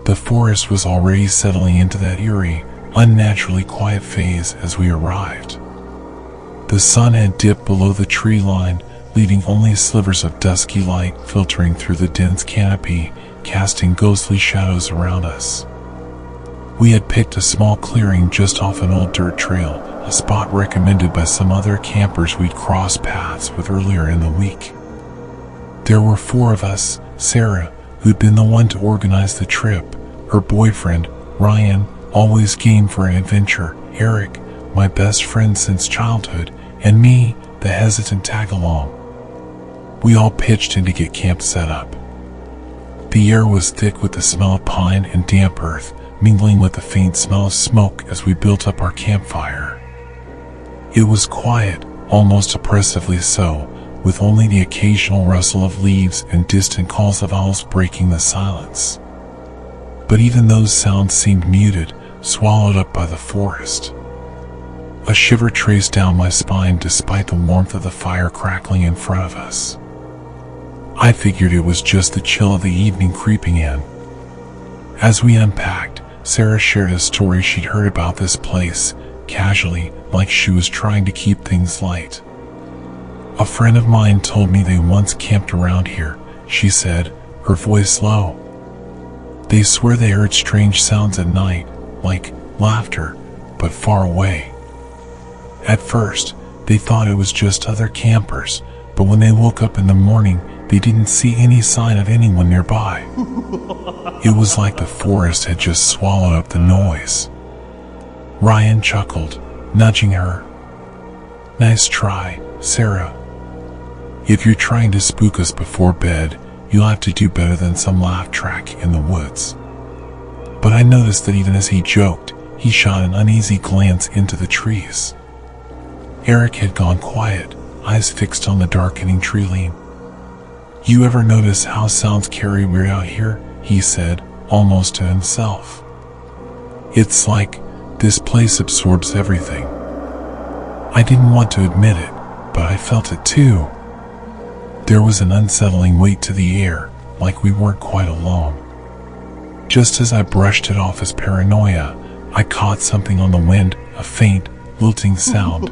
The forest was already settling into that eerie, unnaturally quiet phase as we arrived. The sun had dipped below the tree line, leaving only slivers of dusky light filtering through the dense canopy, casting ghostly shadows around us. We had picked a small clearing just off an old dirt trail, a spot recommended by some other campers we'd crossed paths with earlier in the week. There were 4 of us: Sarah, who'd been the one to organize the trip, her boyfriend, Ryan, always game for an adventure, Eric, my best friend since childhood, and me, the hesitant tag-along. We all pitched in to get camp set up. The air was thick with the smell of pine and damp earth, mingling with the faint smell of smoke as we built up our campfire. It was quiet, almost oppressively so, with only the occasional rustle of leaves and distant calls of owls breaking the silence. But even those sounds seemed muted, swallowed up by the forest. A shiver traced down my spine despite the warmth of the fire crackling in front of us. I figured it was just the chill of the evening creeping in. As we unpacked, Sarah shared a story she'd heard about this place, casually, like she was trying to keep things light. "A friend of mine told me they once camped around here," she said, her voice low. "They swear they heard strange sounds at night, like laughter, but far away. At first, they thought it was just other campers, but when they woke up in the morning, they didn't see any sign of anyone nearby. It was like the forest had just swallowed up the noise." Ryan chuckled, nudging her. "Nice try, Sarah. If you're trying to spook us before bed, you'll have to do better than some laugh track in the woods." But I noticed that even as he joked, he shot an uneasy glance into the trees. Eric had gone quiet, eyes fixed on the darkening tree line. "You ever notice how sounds carry weight out here?" he said, almost to himself. "It's like this place absorbs everything." I didn't want to admit it, but I felt it too. There was an unsettling weight to the air, like we weren't quite alone. Just as I brushed it off as paranoia, I caught something on the wind, a faint, lilting sound.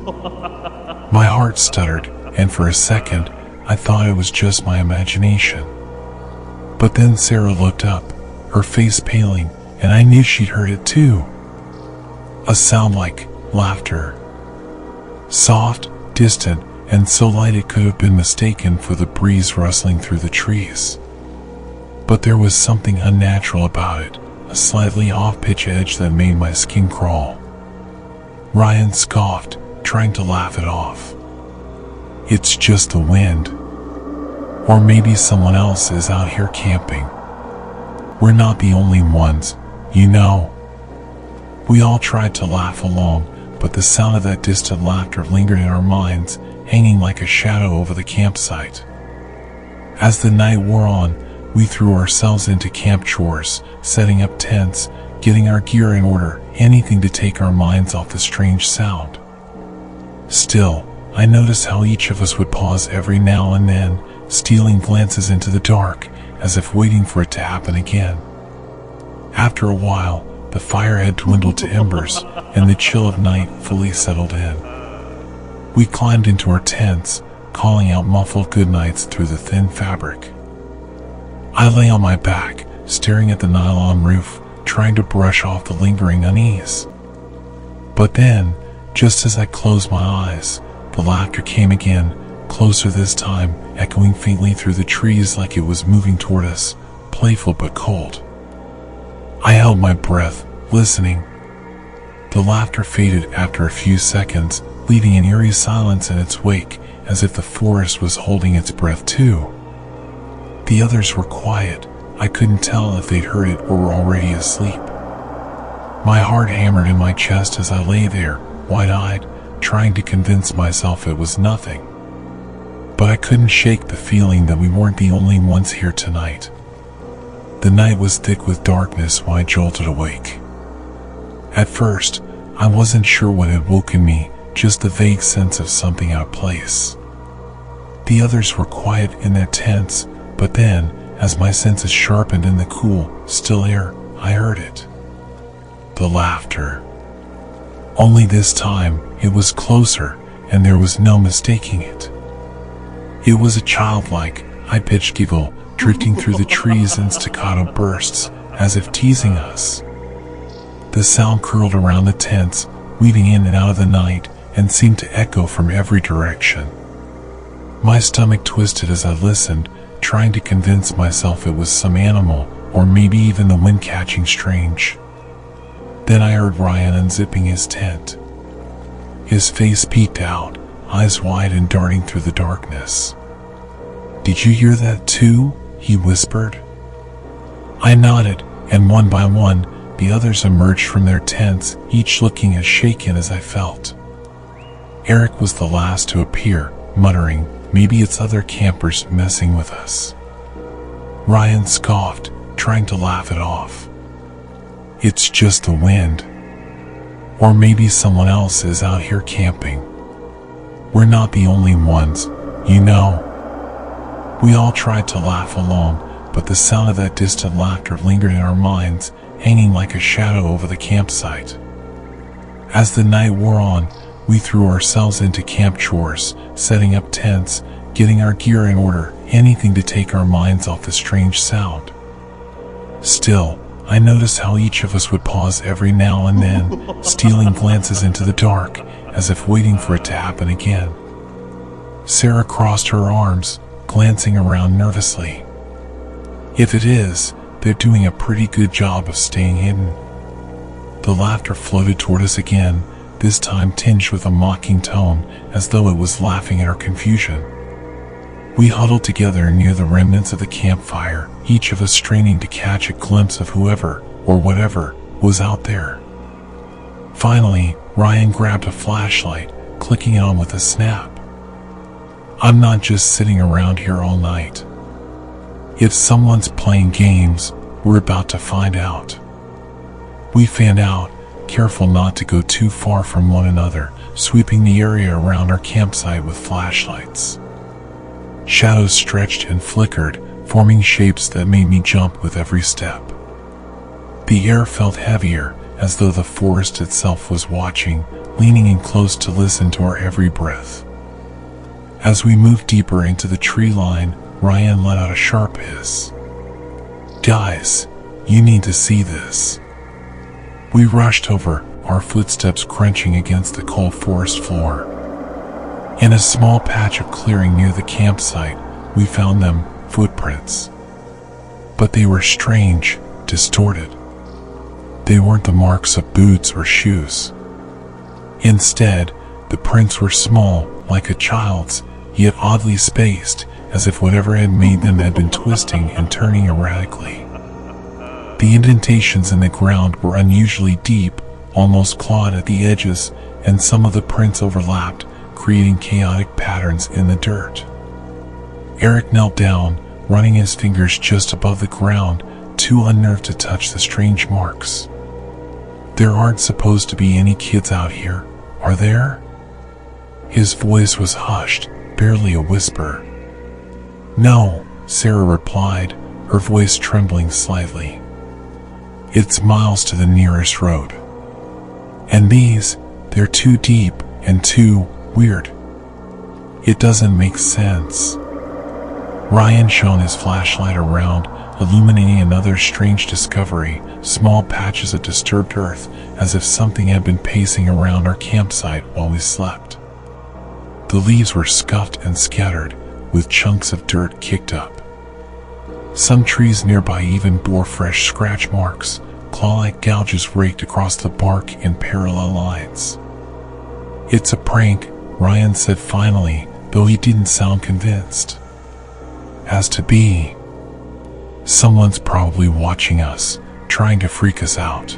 My heart stuttered, and for a second, I thought it was just my imagination. But then Sarah looked up, her face paling, and I knew she'd heard it too. A sound like laughter. Soft, distant, and so light it could have been mistaken for the breeze rustling through the trees. But there was something unnatural about it, a slightly off-pitch edge that made my skin crawl. Ryan scoffed, trying to laugh it off. "It's just the wind. Or maybe someone else is out here camping. We're not the only ones, you know." We all tried to laugh along, but the sound of that distant laughter lingered in our minds, hanging like a shadow over the campsite. As the night wore on, we threw ourselves into camp chores, setting up tents, getting our gear in order, anything to take our minds off the strange sound. Still, I noticed how each of us would pause every now and then, stealing glances into the dark, as if waiting for it to happen again. After a while, the fire had dwindled to embers, and the chill of night fully settled in. We climbed into our tents, calling out muffled goodnights through the thin fabric. I lay on my back, staring at the nylon roof, trying to brush off the lingering unease. But then, just as I closed my eyes, the laughter came again, closer this time, echoing faintly through the trees like it was moving toward us, playful but cold. I held my breath, listening. The laughter faded after a few seconds, leaving an eerie silence in its wake, as if the forest was holding its breath too. The others were quiet. I couldn't tell if they'd heard it or were already asleep. My heart hammered in my chest as I lay there, wide-eyed, trying to convince myself it was nothing. But I couldn't shake the feeling that we weren't the only ones here tonight. The night was thick with darkness when I jolted awake. At first, I wasn't sure what had woken me, just the vague sense of something out of place. The others were quiet in their tents, but then, as my senses sharpened in the cool, still air, I heard it. The laughter. Only this time, it was closer, and there was no mistaking it. It was a childlike, high-pitched giggle, drifting through the trees in staccato bursts, as if teasing us. The sound curled around the tents, weaving in and out of the night, and seemed to echo from every direction. My stomach twisted as I listened, trying to convince myself it was some animal, or maybe even the wind catching strange. Then I heard Ryan unzipping his tent. His face peeked out, eyes wide and darting through the darkness. "Did you hear that too?" he whispered. I nodded, and one by one, the others emerged from their tents, each looking as shaken as I felt. Eric was the last to appear, muttering, "Maybe it's other campers messing with us." Ryan scoffed, trying to laugh it off. "It's just the wind. Or maybe someone else is out here camping. We're not the only ones, you know." We all tried to laugh along, but the sound of that distant laughter lingered in our minds, hanging like a shadow over the campsite. As the night wore on, we threw ourselves into camp chores, setting up tents, getting our gear in order, anything to take our minds off the strange sound. Still, I noticed how each of us would pause every now and then, stealing glances into the dark, as if waiting for it to happen again. Sarah crossed her arms, glancing around nervously. "If it is, they're doing a pretty good job of staying hidden." The laughter floated toward us again, this time tinged with a mocking tone, as though it was laughing at our confusion. We huddled together near the remnants of the campfire, each of us straining to catch a glimpse of whoever, or whatever, was out there. Finally, Ryan grabbed a flashlight, clicking it on with a snap. "I'm not just sitting around here all night. If someone's playing games, we're about to find out." We fanned out, careful not to go too far from one another, sweeping the area around our campsite with flashlights. Shadows stretched and flickered, forming shapes that made me jump with every step. The air felt heavier, as though the forest itself was watching, leaning in close to listen to our every breath. As we moved deeper into the tree line, Ryan let out a sharp hiss. "Guys, you need to see this." We rushed over, our footsteps crunching against the cold forest floor. In a small patch of clearing near the campsite, we found them, footprints. But they were strange, distorted. They weren't the marks of boots or shoes. Instead, the prints were small, like a child's, yet oddly spaced, as if whatever had made them had been twisting and turning erratically. The indentations in the ground were unusually deep, almost clawed at the edges, and some of the prints overlapped, creating chaotic patterns in the dirt. Eric knelt down, running his fingers just above the ground, too unnerved to touch the strange marks. "There aren't supposed to be any kids out here, are there?" His voice was hushed, barely a whisper. "No," Sarah replied, her voice trembling slightly. "It's miles to the nearest road. And these, they're too deep and too weird. It doesn't make sense." Ryan shone his flashlight around, illuminating another strange discovery, small patches of disturbed earth, as if something had been pacing around our campsite while we slept. The leaves were scuffed and scattered, with chunks of dirt kicked up. Some trees nearby even bore fresh scratch marks, claw-like gouges raked across the bark in parallel lines. "It's a prank," Ryan said finally, though he didn't sound convinced. "Has to be. Someone's probably watching us, trying to freak us out."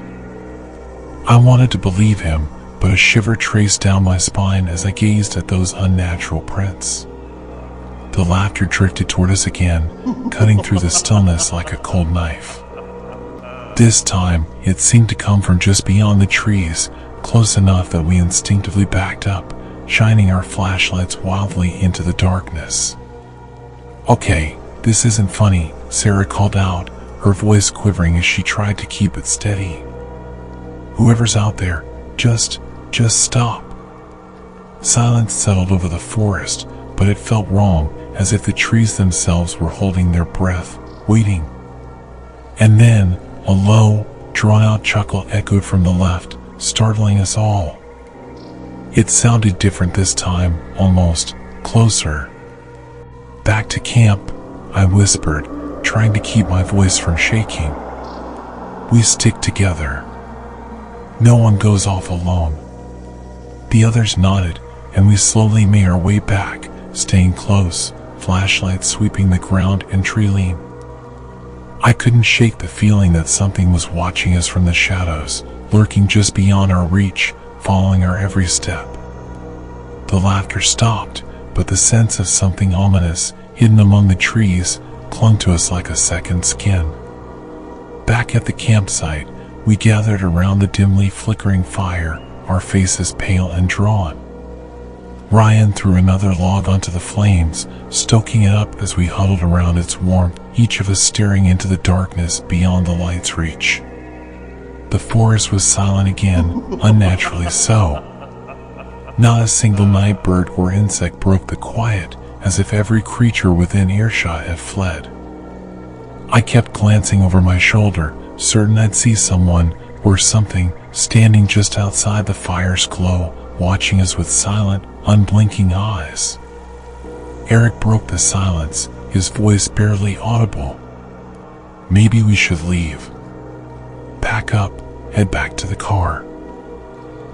I wanted to believe him, but a shiver traced down my spine as I gazed at those unnatural prints. The laughter drifted toward us again, cutting through the stillness like a cold knife. This time, it seemed to come from just beyond the trees, close enough that we instinctively backed up, shining our flashlights wildly into the darkness. "Okay, this isn't funny," Sarah called out, her voice quivering as she tried to keep it steady. "Whoever's out there, just stop." Silence settled over the forest, but it felt wrong, as if the trees themselves were holding their breath, waiting. And then, a low, drawn-out chuckle echoed from the left, startling us all. It sounded different this time, almost closer. "Back to camp," I whispered, trying to keep my voice from shaking. "We stick together. No one goes off alone." The others nodded, and we slowly made our way back, staying close, flashlights sweeping the ground and tree-line. I couldn't shake the feeling that something was watching us from the shadows, lurking just beyond our reach, following our every step. The laughter stopped, but the sense of something ominous, hidden among the trees, clung to us like a second skin. Back at the campsite, we gathered around the dimly flickering fire, our faces pale and drawn. Ryan threw another log onto the flames, stoking it up as we huddled around its warmth, each of us staring into the darkness beyond the light's reach. The forest was silent again, unnaturally so. Not a single night bird or insect broke the quiet, as if every creature within earshot had fled. I kept glancing over my shoulder, certain I'd see someone, or something, standing just outside the fire's glow, watching us with silent, unblinking eyes. Eric broke the silence, his voice barely audible. "Maybe we should leave. Pack up, head back to the car."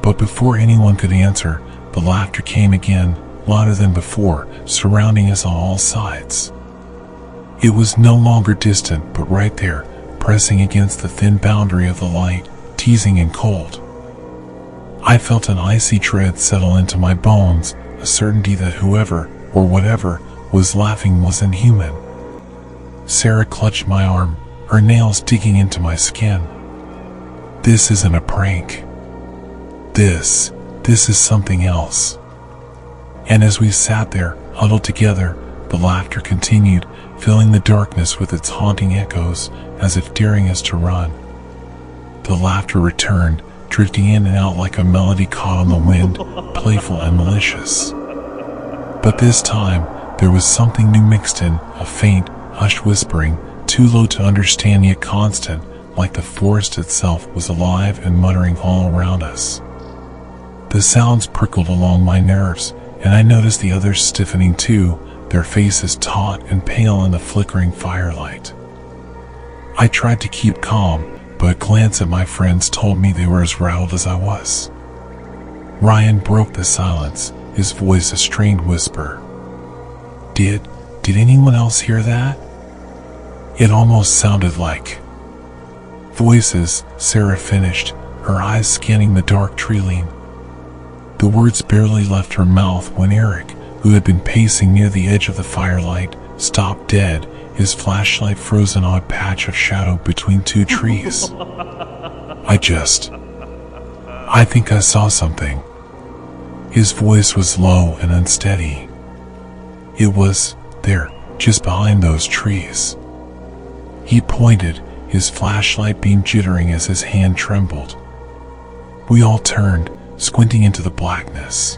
But before anyone could answer, the laughter came again, louder than before, surrounding us on all sides. It was no longer distant, but right there, pressing against the thin boundary of the light, teasing and cold. I felt an icy dread settle into my bones, a certainty that whoever, or whatever, was laughing wasn't human. Sarah clutched my arm, her nails digging into my skin. "This isn't a prank. This is something else." And as we sat there, huddled together, the laughter continued, filling the darkness with its haunting echoes, as if daring us to run. The laughter returned, drifting in and out like a melody caught on the wind, playful and malicious. But this time, there was something new mixed in, a faint, hushed whispering, too low to understand yet constant, like the forest itself was alive and muttering all around us. The sounds prickled along my nerves, and I noticed the others stiffening too, their faces taut and pale in the flickering firelight. I tried to keep calm, but a glance at my friends told me they were as rattled as I was. Ryan broke the silence, his voice a strained whisper. Did anyone else hear that?" It almost sounded like voices, Sarah finished, her eyes scanning the dark tree-line. The words barely left her mouth when Eric, who had been pacing near the edge of the firelight, stopped dead, his flashlight frozen on a patch of shadow between two trees. I think I saw something." His voice was low and unsteady. "It was there, just behind those trees." He pointed, his flashlight beam jittering as his hand trembled. We all turned, squinting into the blackness.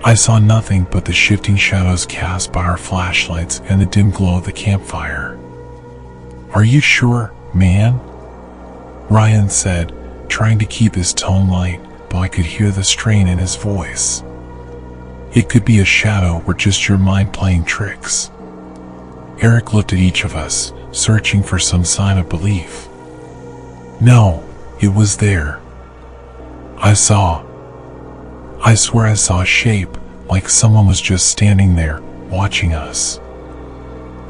I saw nothing but the shifting shadows cast by our flashlights and the dim glow of the campfire. "Are you sure, man?" Ryan said, trying to keep his tone light, but I could hear the strain in his voice. "It could be a shadow or just your mind playing tricks." Eric looked at each of us, searching for some sign of belief. "No, it was there. I swear I saw a shape, like someone was just standing there, watching us."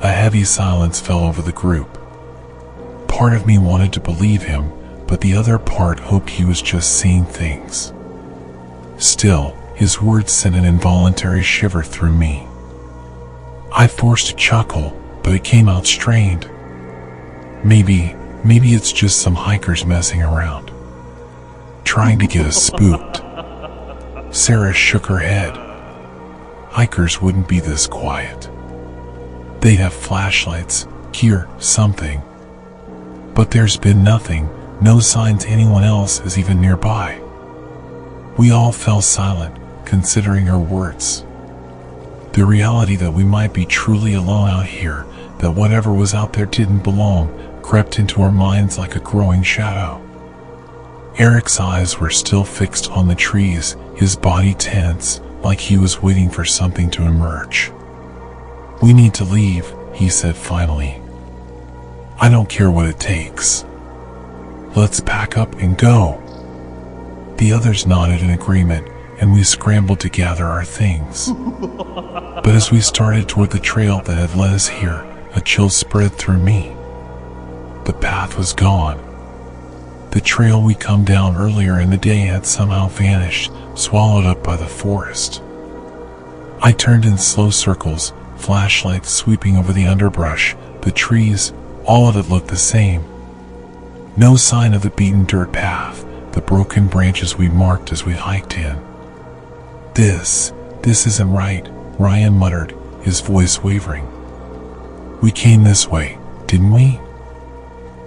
A heavy silence fell over the group. Part of me wanted to believe him, but the other part hoped he was just seeing things. Still, his words sent an involuntary shiver through me. I forced a chuckle, but it came out strained. Maybe it's just some hikers messing around, trying to get us spooked." Sarah shook her head. "Hikers wouldn't be this quiet. They'd have flashlights, gear, something. But there's been nothing, no signs anyone else is even nearby. We all fell silent, considering her words. The reality that we might be truly alone out here, that whatever was out there didn't belong, crept into our minds like a growing shadow. Eric's eyes were still fixed on the trees, his body tense, like he was waiting for something to emerge. "We need to leave," he said finally. "I don't care what it takes. Let's pack up and go." The others nodded in agreement, and we scrambled to gather our things. But as we started toward the trail that had led us here, a chill spread through me. The path was gone. The trail we come down earlier in the day had somehow vanished, swallowed up by the forest. I turned in slow circles, flashlights sweeping over the underbrush, the trees, all of it looked the same. No sign of the beaten dirt path, the broken branches we marked as we hiked in. This isn't right," Ryan muttered, his voice wavering. "We came this way, didn't we?"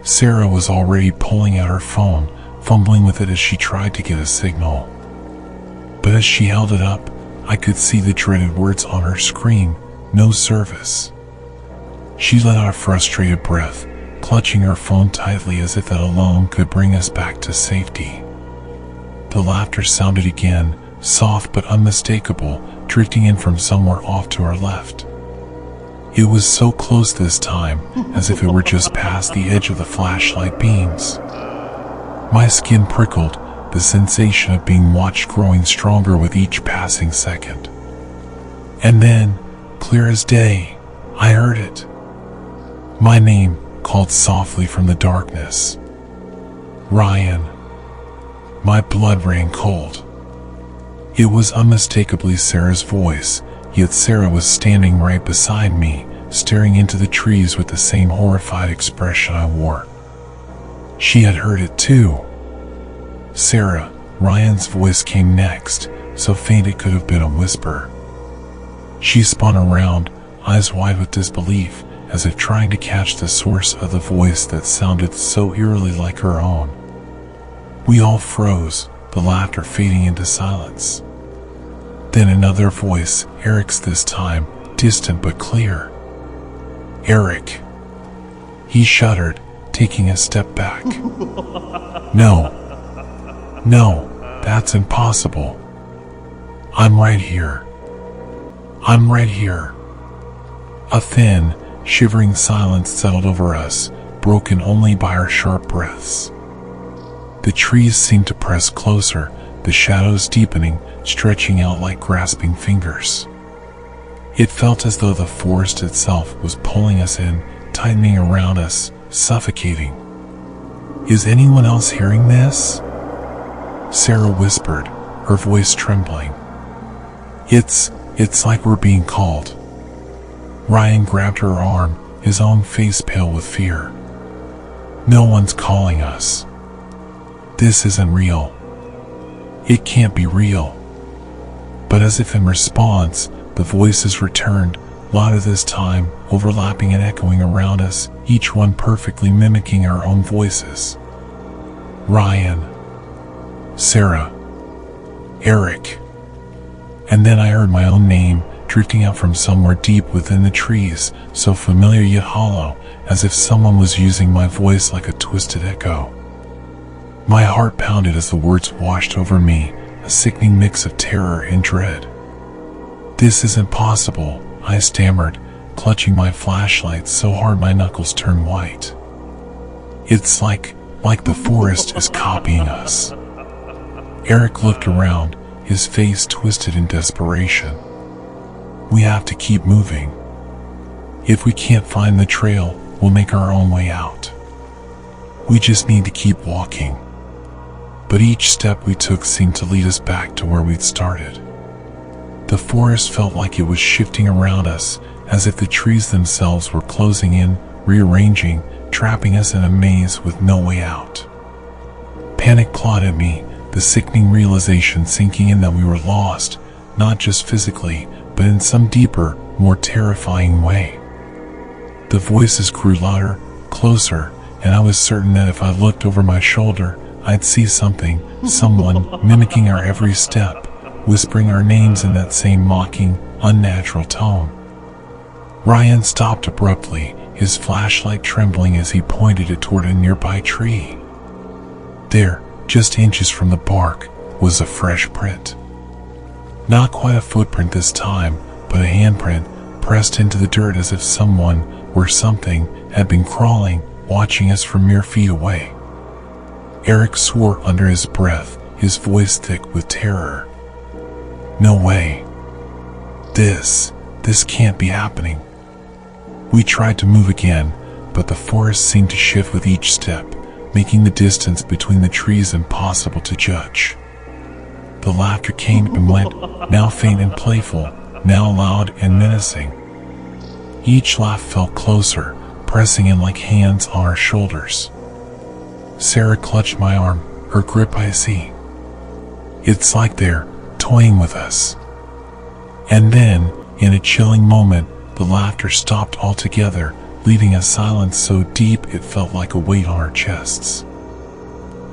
Sarah was already pulling out her phone, fumbling with it as she tried to get a signal. But as she held it up, I could see the dreaded words on her screen, "No service." She let out a frustrated breath, clutching her phone tightly as if that alone could bring us back to safety. The laughter sounded again, soft but unmistakable, drifting in from somewhere off to our left. It was so close this time, as if it were just past the edge of the flashlight beams. My skin prickled, the sensation of being watched growing stronger with each passing second. And then, clear as day, I heard it. My name, called softly from the darkness. "Ryan." My blood ran cold. It was unmistakably Sarah's voice, yet Sarah was standing right beside me, staring into the trees with the same horrified expression I wore. She had heard it too. "Sarah," Ryan's voice came next, so faint it could have been a whisper. She spun around, eyes wide with disbelief, as if trying to catch the source of the voice that sounded so eerily like her own. We all froze, the laughter fading into silence. Then another voice, Eric's this time, distant but clear. "Eric." He shuddered, taking a step back. No, that's impossible. I'm right here. A thin, shivering silence settled over us, broken only by our sharp breaths. The trees seemed to press closer, the shadows deepening, stretching out like grasping fingers. It felt as though the forest itself was pulling us in, tightening around us, suffocating. "Is anyone else hearing this?" Sarah whispered, her voice trembling. It's like we're being called." Ryan grabbed her arm, his own face pale with fear. "No one's calling us. This isn't real. It can't be real." But as if in response, the voices returned, louder this time, overlapping and echoing around us, each one perfectly mimicking our own voices. "Ryan. Sarah. Eric." And then I heard my own name, drifting out from somewhere deep within the trees, so familiar yet hollow, as if someone was using my voice like a twisted echo. My heart pounded as the words washed over me, a sickening mix of terror and dread. "This isn't possible," I stammered, clutching my flashlight so hard my knuckles turned white. "It's like the forest is copying us." Eric looked around, his face twisted in desperation. "We have to keep moving. If we can't find the trail, we'll make our own way out. We just need to keep walking." But each step we took seemed to lead us back to where we'd started. The forest felt like it was shifting around us, as if the trees themselves were closing in, rearranging, trapping us in a maze with no way out. Panic clawed at me, the sickening realization sinking in that we were lost, not just physically, but in some deeper, more terrifying way. The voices grew louder, closer, and I was certain that if I looked over my shoulder, I'd see someone mimicking our every step, whispering our names in that same mocking, unnatural tone. Ryan stopped abruptly, his flashlight trembling as he pointed it toward a nearby tree. There, just inches from the bark, was a fresh print. Not quite a footprint this time, but a handprint pressed into the dirt as if someone or something had been crawling, watching us from mere feet away. Eric swore under his breath, his voice thick with terror. No way. This can't be happening. We tried to move again, but the forest seemed to shift with each step, making the distance between the trees impossible to judge. The laughter came and went, now faint and playful, now loud and menacing. Each laugh felt closer, pressing in like hands on our shoulders. Sarah clutched my arm, her grip icy. It's like they're toying with us. And then, in a chilling moment, the laughter stopped altogether, leaving a silence so deep it felt like a weight on our chests.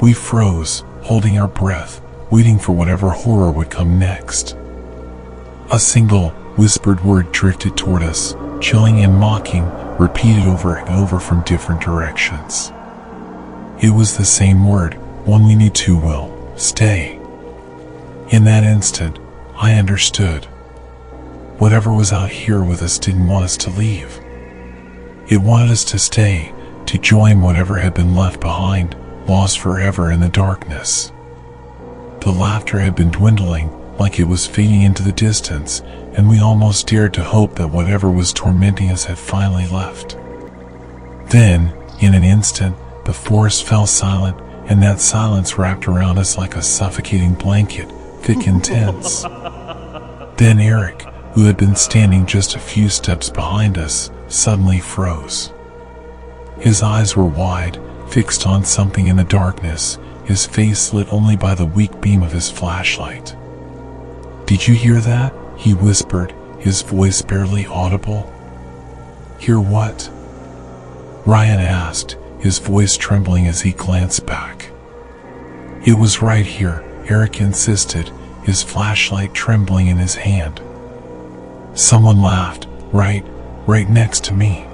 We froze, holding our breath, waiting for whatever horror would come next. A single, whispered word drifted toward us, chilling and mocking, repeated over and over from different directions. It was the same word, one we knew too well: stay. In that instant, I understood. Whatever was out here with us didn't want us to leave. It wanted us to stay, to join whatever had been left behind, lost forever in the darkness. The laughter had been dwindling, like it was fading into the distance, and we almost dared to hope that whatever was tormenting us had finally left. Then, in an instant, the forest fell silent, and that silence wrapped around us like a suffocating blanket, thick and tense. Then Eric, who had been standing just a few steps behind us, suddenly froze. His eyes were wide, fixed on something in the darkness, his face lit only by the weak beam of his flashlight. "Did you hear that?" he whispered, his voice barely audible. "Hear what?" Ryan asked, his voice trembling as he glanced back. "It was right here," Eric insisted, his flashlight trembling in his hand. "Someone laughed, right next to me."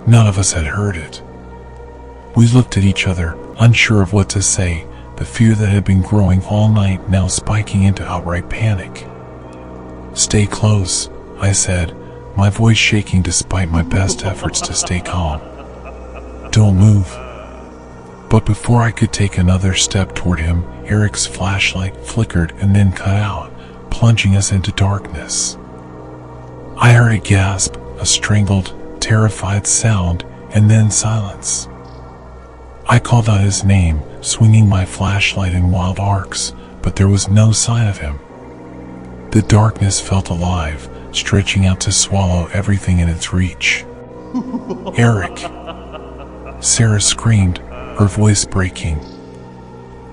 None of us had heard it. We looked at each other, unsure of what to say, the fear that had been growing all night now spiking into outright panic. "Stay close," I said, my voice shaking despite my best efforts to stay calm. "Don't move." But before I could take another step toward him, Eric's flashlight flickered and then cut out, plunging us into darkness. I heard a gasp, a strangled, terrified sound, and then silence. I called out his name, swinging my flashlight in wild arcs, but there was no sign of him. The darkness felt alive, stretching out to swallow everything in its reach. "Eric!" Sarah screamed, her voice breaking.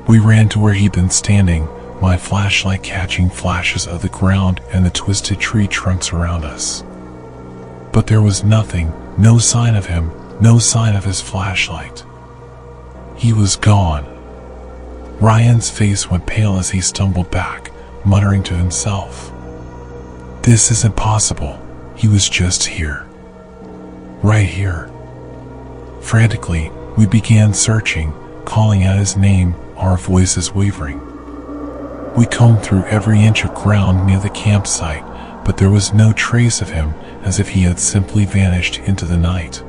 We ran to where he'd been standing, my flashlight catching flashes of the ground and the twisted tree trunks around us. But there was nothing, no sign of him, no sign of his flashlight. He was gone. Ryan's face went pale as he stumbled back, muttering to himself. "This isn't possible. He was just here. Right here." Frantically, we began searching, calling out his name, our voices wavering. We combed through every inch of ground near the campsite, but there was no trace of him, as if he had simply vanished into the night.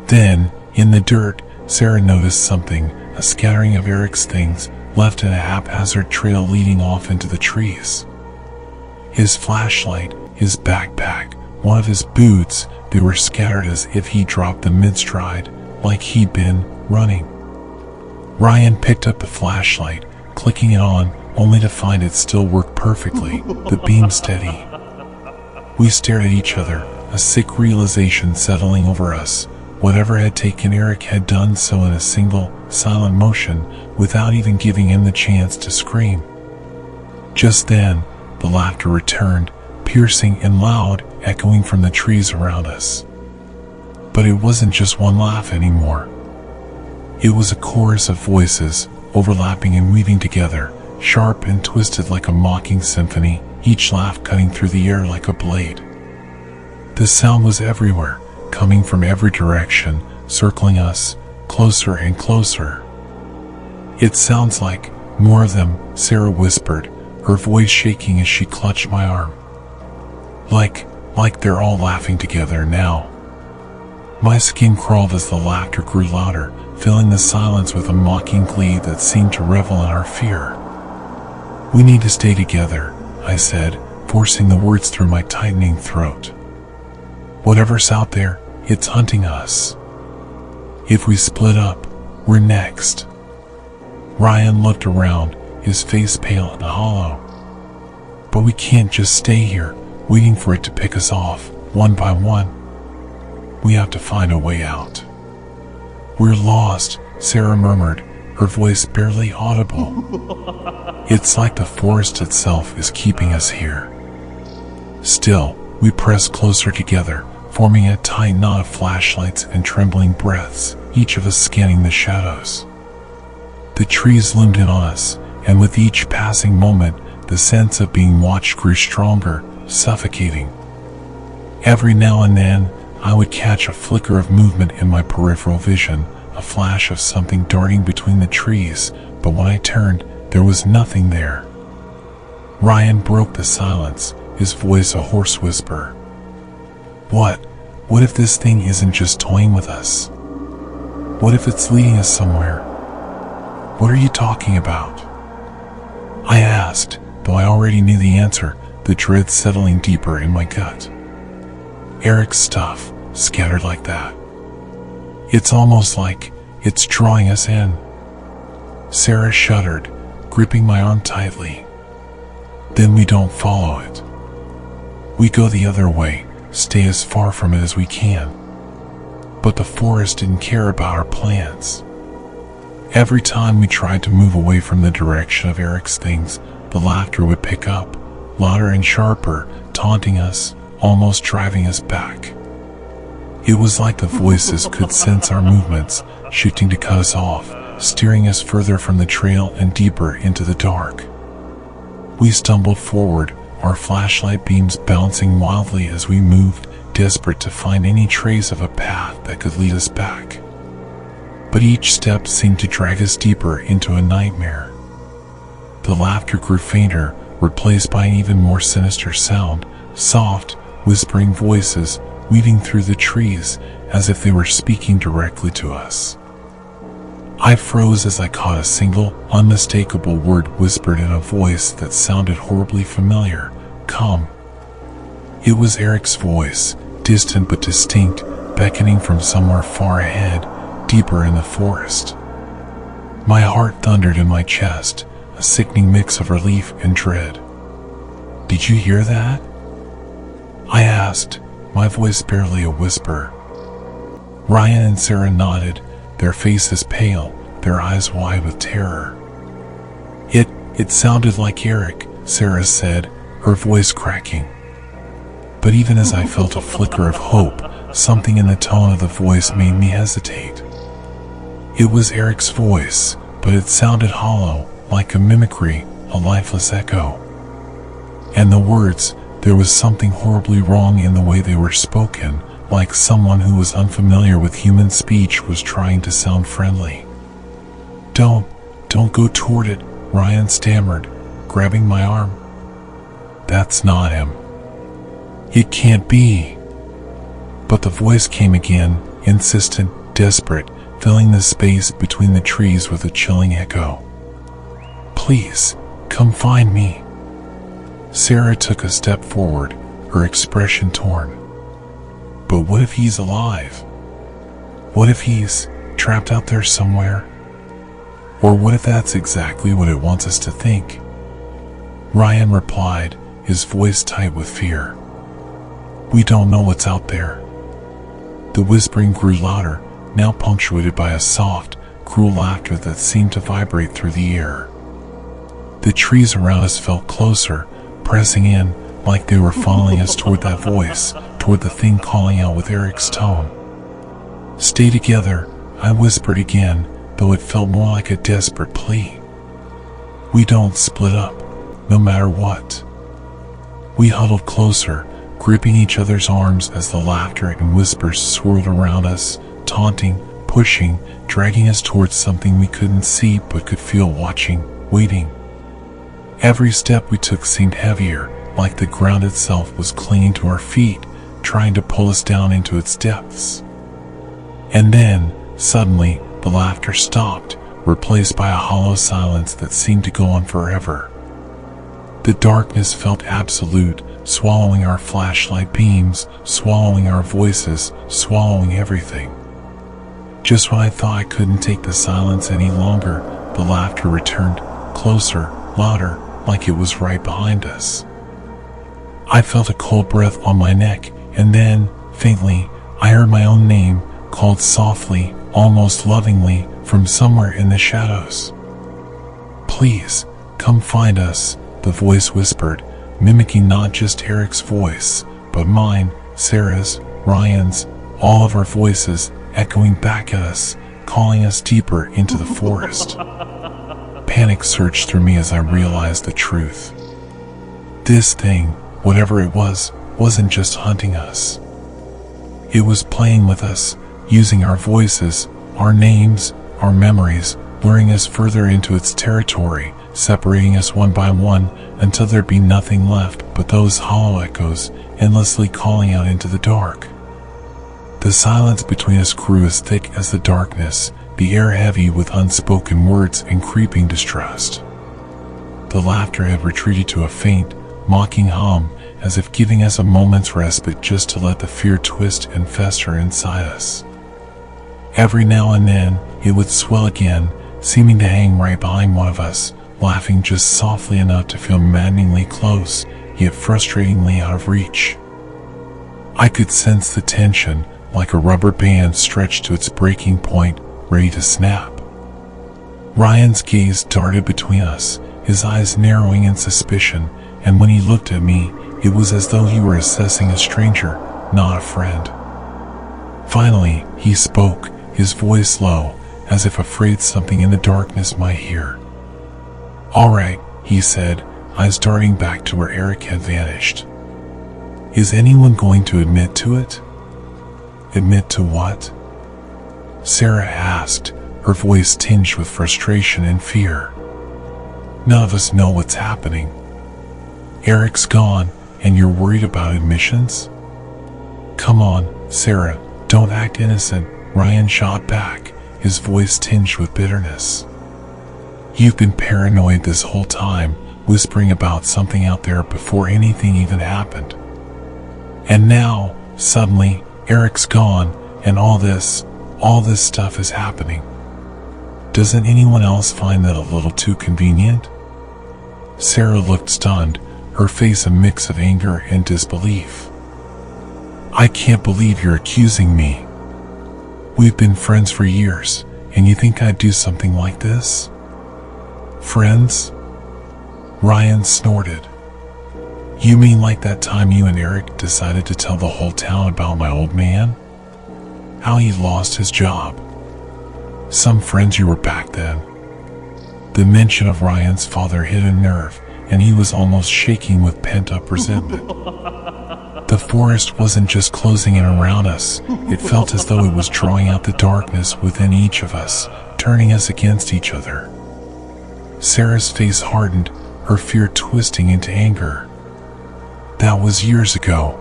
Then, in the dirt, Sarah noticed something, a scattering of Eric's things, left in a haphazard trail leading off into the trees. His flashlight, his backpack, one of his boots, they were scattered as if he dropped them mid-stride, like he'd been running. Ryan picked up the flashlight, clicking it on, only to find it still worked perfectly, the beam steady. We stared at each other, a sick realization settling over us. Whatever had taken Eric had done so in a single, silent motion, without even giving him the chance to scream. Just then, the laughter returned, piercing and loud, echoing from the trees around us. But it wasn't just one laugh anymore. It was a chorus of voices, overlapping and weaving together, sharp and twisted like a mocking symphony, each laugh cutting through the air like a blade. The sound was everywhere, coming from every direction, circling us, closer and closer. "It sounds like more of them," Sarah whispered, her voice shaking as she clutched my arm. Like they're all laughing together now." My skin crawled as the laughter grew louder, filling the silence with a mocking glee that seemed to revel in our fear. "We need to stay together," I said, forcing the words through my tightening throat. "Whatever's out there, it's hunting us. If we split up, we're next." Ryan looked around, his face pale and hollow. "But we can't just stay here, waiting for it to pick us off, one by one. We have to find a way out." "We're lost," Sarah murmured, her voice barely audible. "It's like the forest itself is keeping us here." Still, we pressed closer together, forming a tight knot of flashlights and trembling breaths, each of us scanning the shadows. The trees loomed in on us, and with each passing moment, the sense of being watched grew stronger, suffocating. Every now and then, I would catch a flicker of movement in my peripheral vision, a flash of something darting between the trees, but when I turned, there was nothing there. Ryan broke the silence, his voice a hoarse whisper. What if this thing isn't just toying with us? What if it's leading us somewhere?" "What are you talking about?" I asked, though I already knew the answer, the dread settling deeper in my gut. "Eric's stuff, scattered like that. It's almost like it's drawing us in." Sarah shuddered, gripping my arm tightly. "Then we don't follow it. We go the other way, stay as far from it as we can." But the forest didn't care about our plans. Every time we tried to move away from the direction of Eric's things, the laughter would pick up, louder and sharper, taunting us, almost driving us back. It was like the voices could sense our movements, shifting to cut us off, steering us further from the trail and deeper into the dark. We stumbled forward, our flashlight beams bouncing wildly as we moved, desperate to find any trace of a path that could lead us back. But each step seemed to drag us deeper into a nightmare. The laughter grew fainter, replaced by an even more sinister sound, soft, whispering voices weaving through the trees as if they were speaking directly to us. I froze as I caught a single, unmistakable word whispered in a voice that sounded horribly familiar. "Come." It was Eric's voice, distant but distinct, beckoning from somewhere far ahead, deeper in the forest. My heart thundered in my chest, a sickening mix of relief and dread. "Did you hear that?" I asked, my voice barely a whisper. Ryan and Sarah nodded, their faces pale, their eyes wide with terror. It sounded like Eric," Sarah said, her voice cracking. But even as I felt a flicker of hope, something in the tone of the voice made me hesitate. It was Eric's voice, but it sounded hollow, like a mimicry, a lifeless echo. And the words, there was something horribly wrong in the way they were spoken, like someone who was unfamiliar with human speech was trying to sound friendly. Don't go toward it," Ryan stammered, grabbing my arm. "That's not him. It can't be." But the voice came again, insistent, desperate, filling the space between the trees with a chilling echo. "Please, come find me." Sarah took a step forward, her expression torn. "But what if he's alive? What if he's trapped out there somewhere? Or what if that's exactly what it wants us to think?" Ryan replied, his voice tight with fear. "We don't know what's out there." The whispering grew louder, now punctuated by a soft, cruel laughter that seemed to vibrate through the air. The trees around us felt closer, pressing in, like they were funneling us toward that voice, toward the thing calling out with Eric's tone. "Stay together," I whispered again, though it felt more like a desperate plea. "We don't split up, no matter what." We huddled closer, gripping each other's arms as the laughter and whispers swirled around us, taunting, pushing, dragging us towards something we couldn't see but could feel, watching, waiting. Every step we took seemed heavier, like the ground itself was clinging to our feet, trying to pull us down into its depths. And then, suddenly, the laughter stopped, replaced by a hollow silence that seemed to go on forever. The darkness felt absolute, swallowing our flashlight beams, swallowing our voices, swallowing everything. Just when I thought I couldn't take the silence any longer, the laughter returned, closer, louder, like it was right behind us. I felt a cold breath on my neck, and then, faintly, I heard my own name, called softly, almost lovingly, from somewhere in the shadows. "Please, come find us," the voice whispered, mimicking not just Eric's voice, but mine, Sarah's, Ryan's, all of our voices echoing back at us, calling us deeper into the forest. Panic surged through me as I realized the truth. This thing, whatever it was, wasn't just hunting us. It was playing with us, using our voices, our names, our memories, luring us further into its territory, separating us one by one until there'd be nothing left but those hollow echoes, endlessly calling out into the dark. The silence between us grew as thick as the darkness, the air heavy with unspoken words and creeping distrust. The laughter had retreated to a faint, mocking hum, as if giving us a moment's respite just to let the fear twist and fester inside us. Every now and then, it would swell again, seeming to hang right behind one of us, laughing just softly enough to feel maddeningly close, yet frustratingly out of reach. I could sense the tension, like a rubber band stretched to its breaking point, ready to snap. Ryan's gaze darted between us, his eyes narrowing in suspicion, and when he looked at me, it was as though he were assessing a stranger, not a friend. Finally, he spoke, his voice low, as if afraid something in the darkness might hear. "All right," he said, eyes darting back to where Eric had vanished. "Is anyone going to admit to it?" "Admit to what?" Sarah asked, her voice tinged with frustration and fear. "None of us know what's happening. Eric's gone, and you're worried about admissions?" "Come on, Sarah, don't act innocent," Ryan shot back, his voice tinged with bitterness. "You've been paranoid this whole time, whispering about something out there before anything even happened. And now, suddenly, Eric's gone, and all this stuff is happening. Doesn't anyone else find that a little too convenient?" Sarah looked stunned, her face a mix of anger and disbelief. "I can't believe you're accusing me. We've been friends for years, and you think I'd do something like this?" "Friends?" Ryan snorted. "You mean like that time you and Eric decided to tell the whole town about my old man? How he lost his job? Some friends you were back then." The mention of Ryan's father hit a nerve, and he was almost shaking with pent-up resentment. The forest wasn't just closing in around us, it felt as though it was drawing out the darkness within each of us, turning us against each other. Sarah's face hardened, her fear twisting into anger. "That was years ago.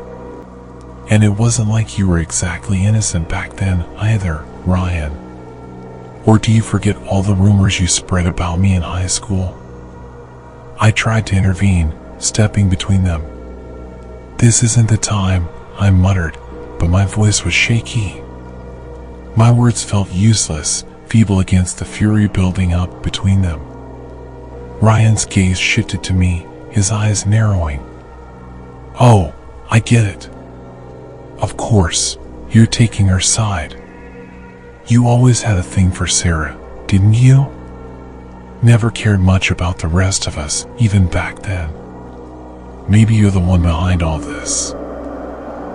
And it wasn't like you were exactly innocent back then either, Ryan. Or do you forget all the rumors you spread about me in high school?" I tried to intervene, stepping between them. "This isn't the time," I muttered, but my voice was shaky. My words felt useless, feeble against the fury building up between them. Ryan's gaze shifted to me, his eyes narrowing. "Oh, I get it. Of course, you're taking her side. You always had a thing for Sarah, didn't you? Never cared much about the rest of us, even back then. Maybe you're the one behind all this."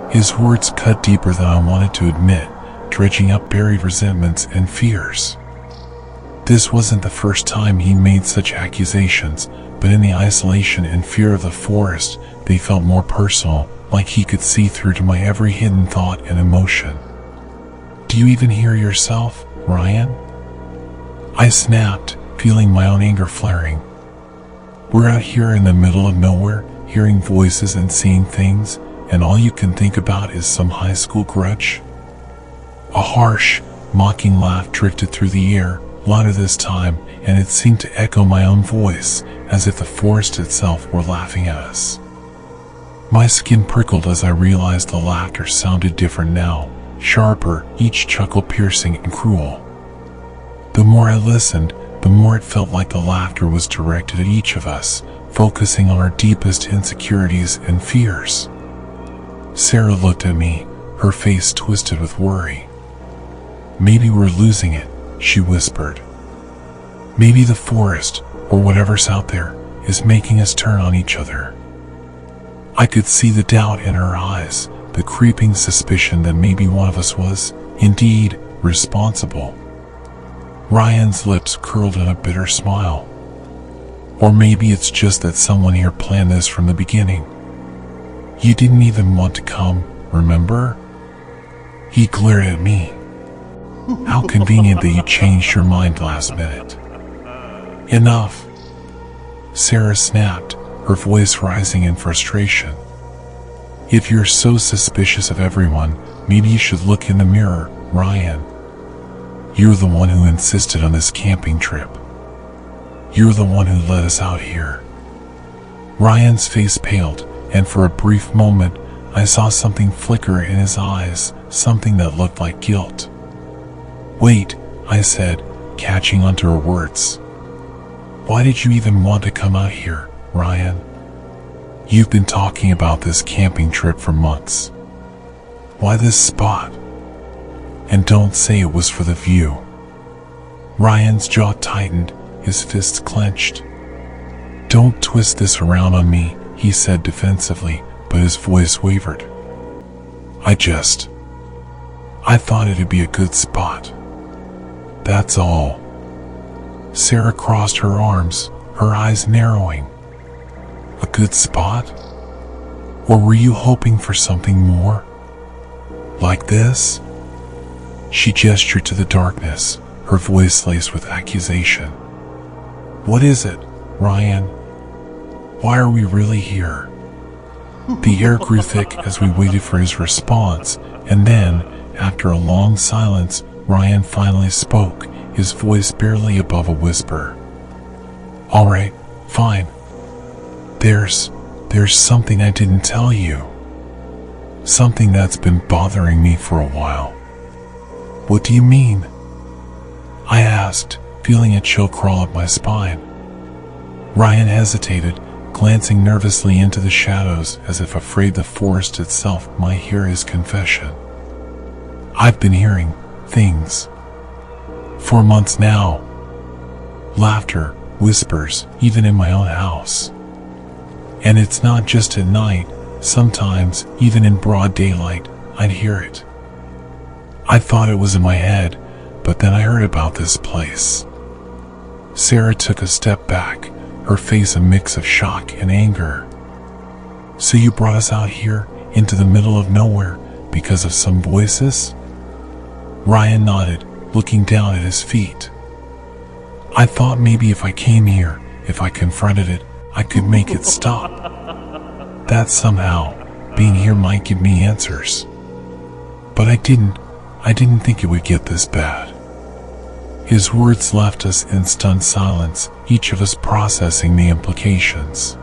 His words cut deeper than I wanted to admit, dredging up buried resentments and fears. This wasn't the first time he made such accusations, but in the isolation and fear of the forest, they felt more personal, like he could see through to my every hidden thought and emotion. "Do you even hear yourself, Ryan?" I snapped, feeling my own anger flaring. "We're out here in the middle of nowhere, hearing voices and seeing things, and all you can think about is some high school grudge?" A harsh, mocking laugh drifted through the air, louder this time, and it seemed to echo my own voice, as if the forest itself were laughing at us. My skin prickled as I realized the laughter sounded different now, sharper, each chuckle piercing and cruel. The more I listened, the more it felt like the laughter was directed at each of us, focusing on our deepest insecurities and fears. Sarah looked at me, her face twisted with worry. "Maybe we're losing it," she whispered. "Maybe the forest, or whatever's out there, is making us turn on each other." I could see the doubt in her eyes, the creeping suspicion that maybe one of us was, indeed, responsible. Ryan's lips curled in a bitter smile. "Or maybe it's just that someone here planned this from the beginning. You didn't even want to come, remember?" He glared at me. "How convenient that you changed your mind last minute." "Enough," Sarah snapped, her voice rising in frustration. "If you're so suspicious of everyone, maybe you should look in the mirror, Ryan. You're the one who insisted on this camping trip. You're the one who led us out here." Ryan's face paled, and for a brief moment, I saw something flicker in his eyes, something that looked like guilt. "Wait," I said, catching onto her words. "Why did you even want to come out here, Ryan? You've been talking about this camping trip for months. Why this spot? And don't say it was for the view." Ryan's jaw tightened, his fists clenched. "Don't twist this around on me," he said defensively, but his voice wavered. I thought it'd be a good spot. That's all." Sarah crossed her arms, her eyes narrowing. "A good spot? Or were you hoping for something more? Like this?" She gestured to the darkness, her voice laced with accusation. "What is it, Ryan? Why are we really here?" The air grew thick as we waited for his response, and then, after a long silence, Ryan finally spoke, his voice barely above a whisper. "All right, fine. There's something I didn't tell you. Something that's been bothering me for a while." "What do you mean?" I asked, feeling a chill crawl up my spine. Ryan hesitated, glancing nervously into the shadows as if afraid the forest itself might hear his confession. "I've been hearing things for months now. Laughter, whispers, even in my own house. And it's not just at night, sometimes, even in broad daylight, I'd hear it. I thought it was in my head, but then I heard about this place." Sarah took a step back, her face a mix of shock and anger. "So you brought us out here, into the middle of nowhere, because of some voices?" Ryan nodded, looking down at his feet. "I thought maybe if I came here, if I confronted it, I could make it stop. That somehow, being here might give me answers. But I didn't think it would get this bad." His words left us in stunned silence, each of us processing the implications.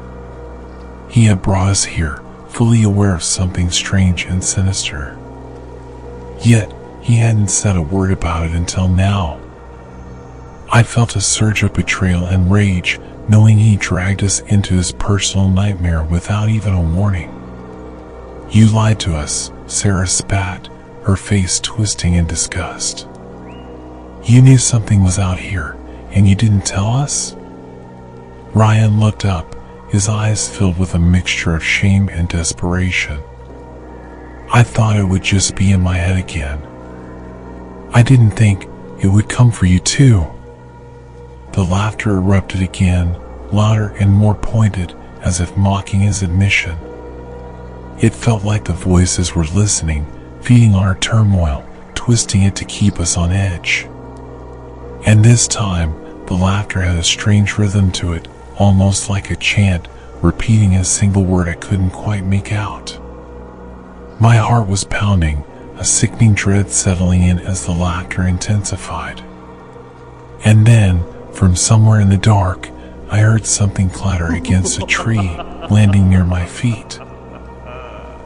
He had brought us here, fully aware of something strange and sinister. Yet, he hadn't said a word about it until now. I felt a surge of betrayal and rage, knowing he dragged us into his personal nightmare without even a warning. "You lied to us," Sarah spat, her face twisting in disgust. "You knew something was out here, and you didn't tell us?" Ryan looked up, his eyes filled with a mixture of shame and desperation. "I thought it would just be in my head again. I didn't think it would come for you too." The laughter erupted again, louder and more pointed, as if mocking his admission. It felt like the voices were listening, feeding on our turmoil, twisting it to keep us on edge. And this time, the laughter had a strange rhythm to it, almost like a chant, repeating a single word I couldn't quite make out. My heart was pounding, a sickening dread settling in as the laughter intensified. And then, from somewhere in the dark, I heard something clatter against a tree, landing near my feet.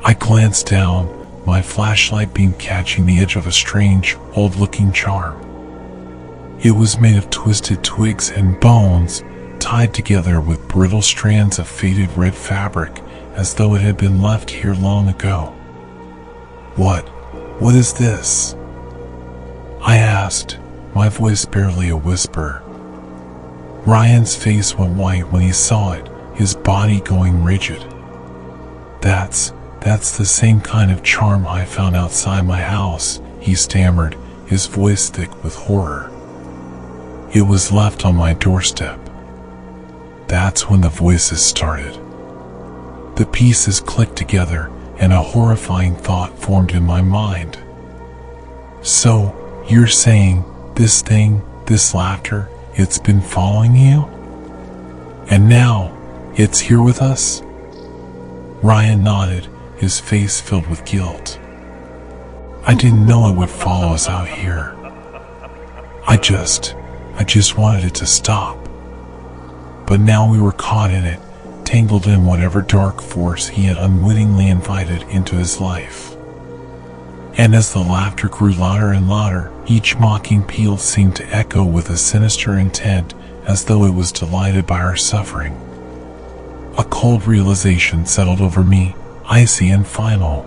I glanced down, my flashlight beam catching the edge of a strange, old-looking charm. It was made of twisted twigs and bones, tied together with brittle strands of faded red fabric, as though it had been left here long ago. What is this?" I asked, my voice barely a whisper. Ryan's face went white when he saw it, his body going rigid. That's the same kind of charm I found outside my house," he stammered, his voice thick with horror. "It was left on my doorstep." That's when the voices started. The pieces clicked together, and a horrifying thought formed in my mind. "So, you're saying, this thing, this laughter, it's been following you? And now, it's here with us?" Ryan nodded, his face filled with guilt. "I didn't know it would follow us out here. I just wanted it to stop. But now we were caught in it, tangled in whatever dark force he had unwittingly invited into his life." And as the laughter grew louder and louder, each mocking peal seemed to echo with a sinister intent, as though it was delighted by our suffering. A cold realization settled over me, icy and final.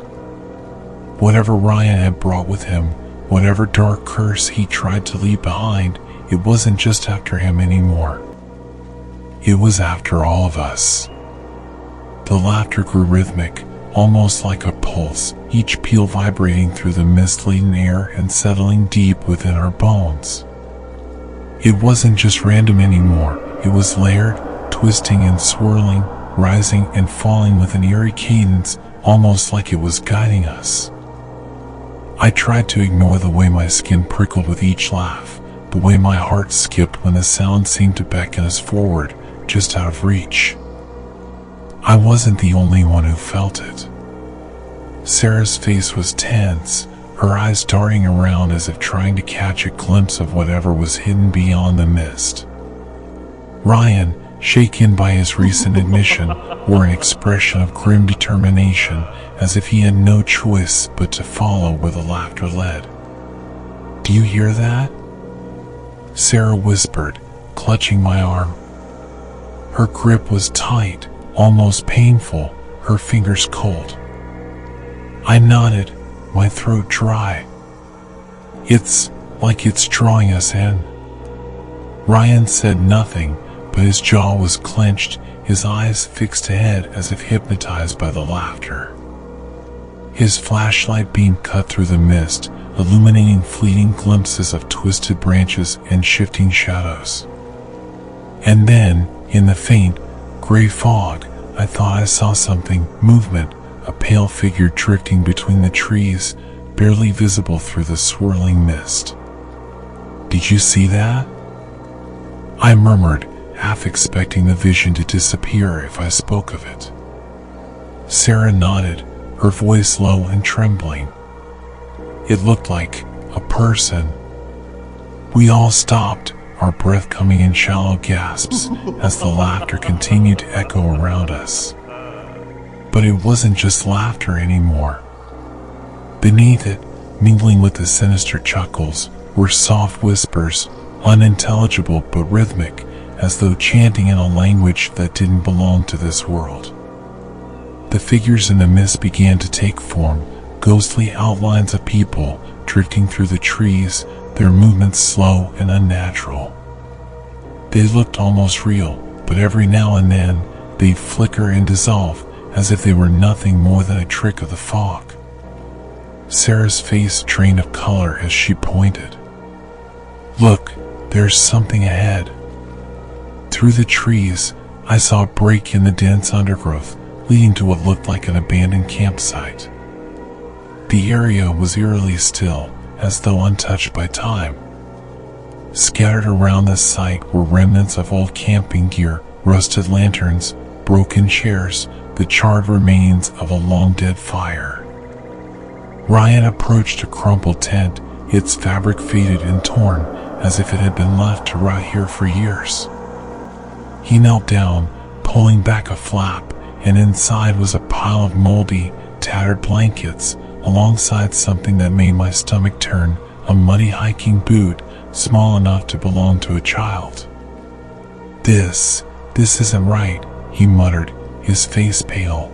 Whatever Ryan had brought with him, whatever dark curse he tried to leave behind, it wasn't just after him anymore. It was after all of us. The laughter grew rhythmic, almost like a pulse, each peal vibrating through the mist-laden air and settling deep within our bones. It wasn't just random anymore, it was layered, twisting and swirling, rising and falling with an eerie cadence, almost like it was guiding us. I tried to ignore the way my skin prickled with each laugh, the way my heart skipped when the sound seemed to beckon us forward, just out of reach. I wasn't the only one who felt it. Sarah's face was tense, her eyes darting around as if trying to catch a glimpse of whatever was hidden beyond the mist. Ryan, shaken by his recent admission, wore an expression of grim determination, as if he had no choice but to follow where the laughter led. "Do you hear that?" Sarah whispered, clutching my arm. Her grip was tight, almost painful, her fingers cold. I nodded, my throat dry. "It's like it's drawing us in." Ryan said nothing, but his jaw was clenched, his eyes fixed ahead as if hypnotized by the laughter. His flashlight beam cut through the mist, illuminating fleeting glimpses of twisted branches and shifting shadows. And then, in the faint, gray fog, I thought I saw something, movement, a pale figure drifting between the trees, barely visible through the swirling mist. "Did you see that?" I murmured, half expecting the vision to disappear if I spoke of it. Sarah nodded, her voice low and trembling. "It looked like a person." We all stopped, our breath coming in shallow gasps as the laughter continued to echo around us. But it wasn't just laughter anymore. Beneath it, mingling with the sinister chuckles, were soft whispers, unintelligible but rhythmic, as though chanting in a language that didn't belong to this world. The figures in the mist began to take form, ghostly outlines of people drifting through the trees, their movements slow and unnatural. They looked almost real, but every now and then, they'd flicker and dissolve, as if they were nothing more than a trick of the fog. Sarah's face drained of color as she pointed. "Look, there's something ahead." Through the trees, I saw a break in the dense undergrowth, leading to what looked like an abandoned campsite. The area was eerily still, as though untouched by time. Scattered around the site were remnants of old camping gear, rusted lanterns, broken chairs, the charred remains of a long-dead fire. Ryan approached a crumpled tent, its fabric faded and torn, as if it had been left to rot here for years. He knelt down, pulling back a flap, and inside was a pile of moldy, tattered blankets, alongside something that made my stomach turn, a muddy hiking boot, small enough to belong to a child. This isn't right," he muttered, his face pale.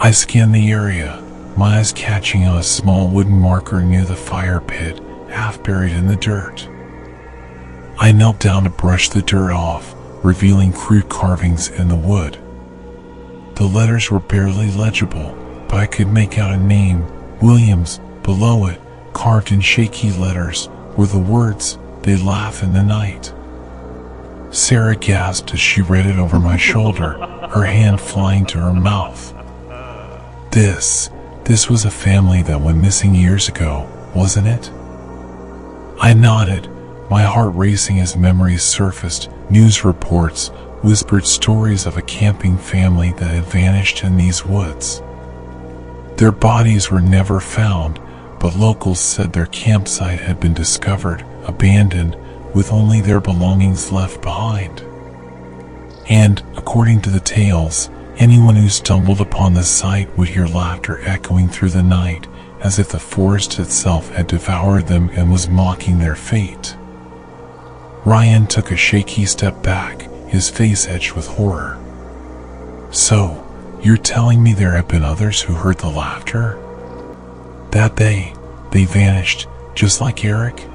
I scanned the area, my eyes catching a small wooden marker near the fire pit, half buried in the dirt. I knelt down to brush the dirt off, revealing crude carvings in the wood. The letters were barely legible, but I could make out a name, Williams. Below it, carved in shaky letters, were the words, "They laugh in the night." Sarah gasped as she read it over my shoulder, her hand flying to her mouth. This was a family that went missing years ago, wasn't it? I nodded, my heart racing as memories surfaced, news reports, whispered stories of a camping family that had vanished in these woods. Their bodies were never found, but locals said their campsite had been discovered, abandoned, with only their belongings left behind. And, according to the tales, anyone who stumbled upon the site would hear laughter echoing through the night, as if the forest itself had devoured them and was mocking their fate. Ryan took a shaky step back, his face etched with horror. "So, you're telling me there have been others who heard the laughter? That they vanished, just like Eric?"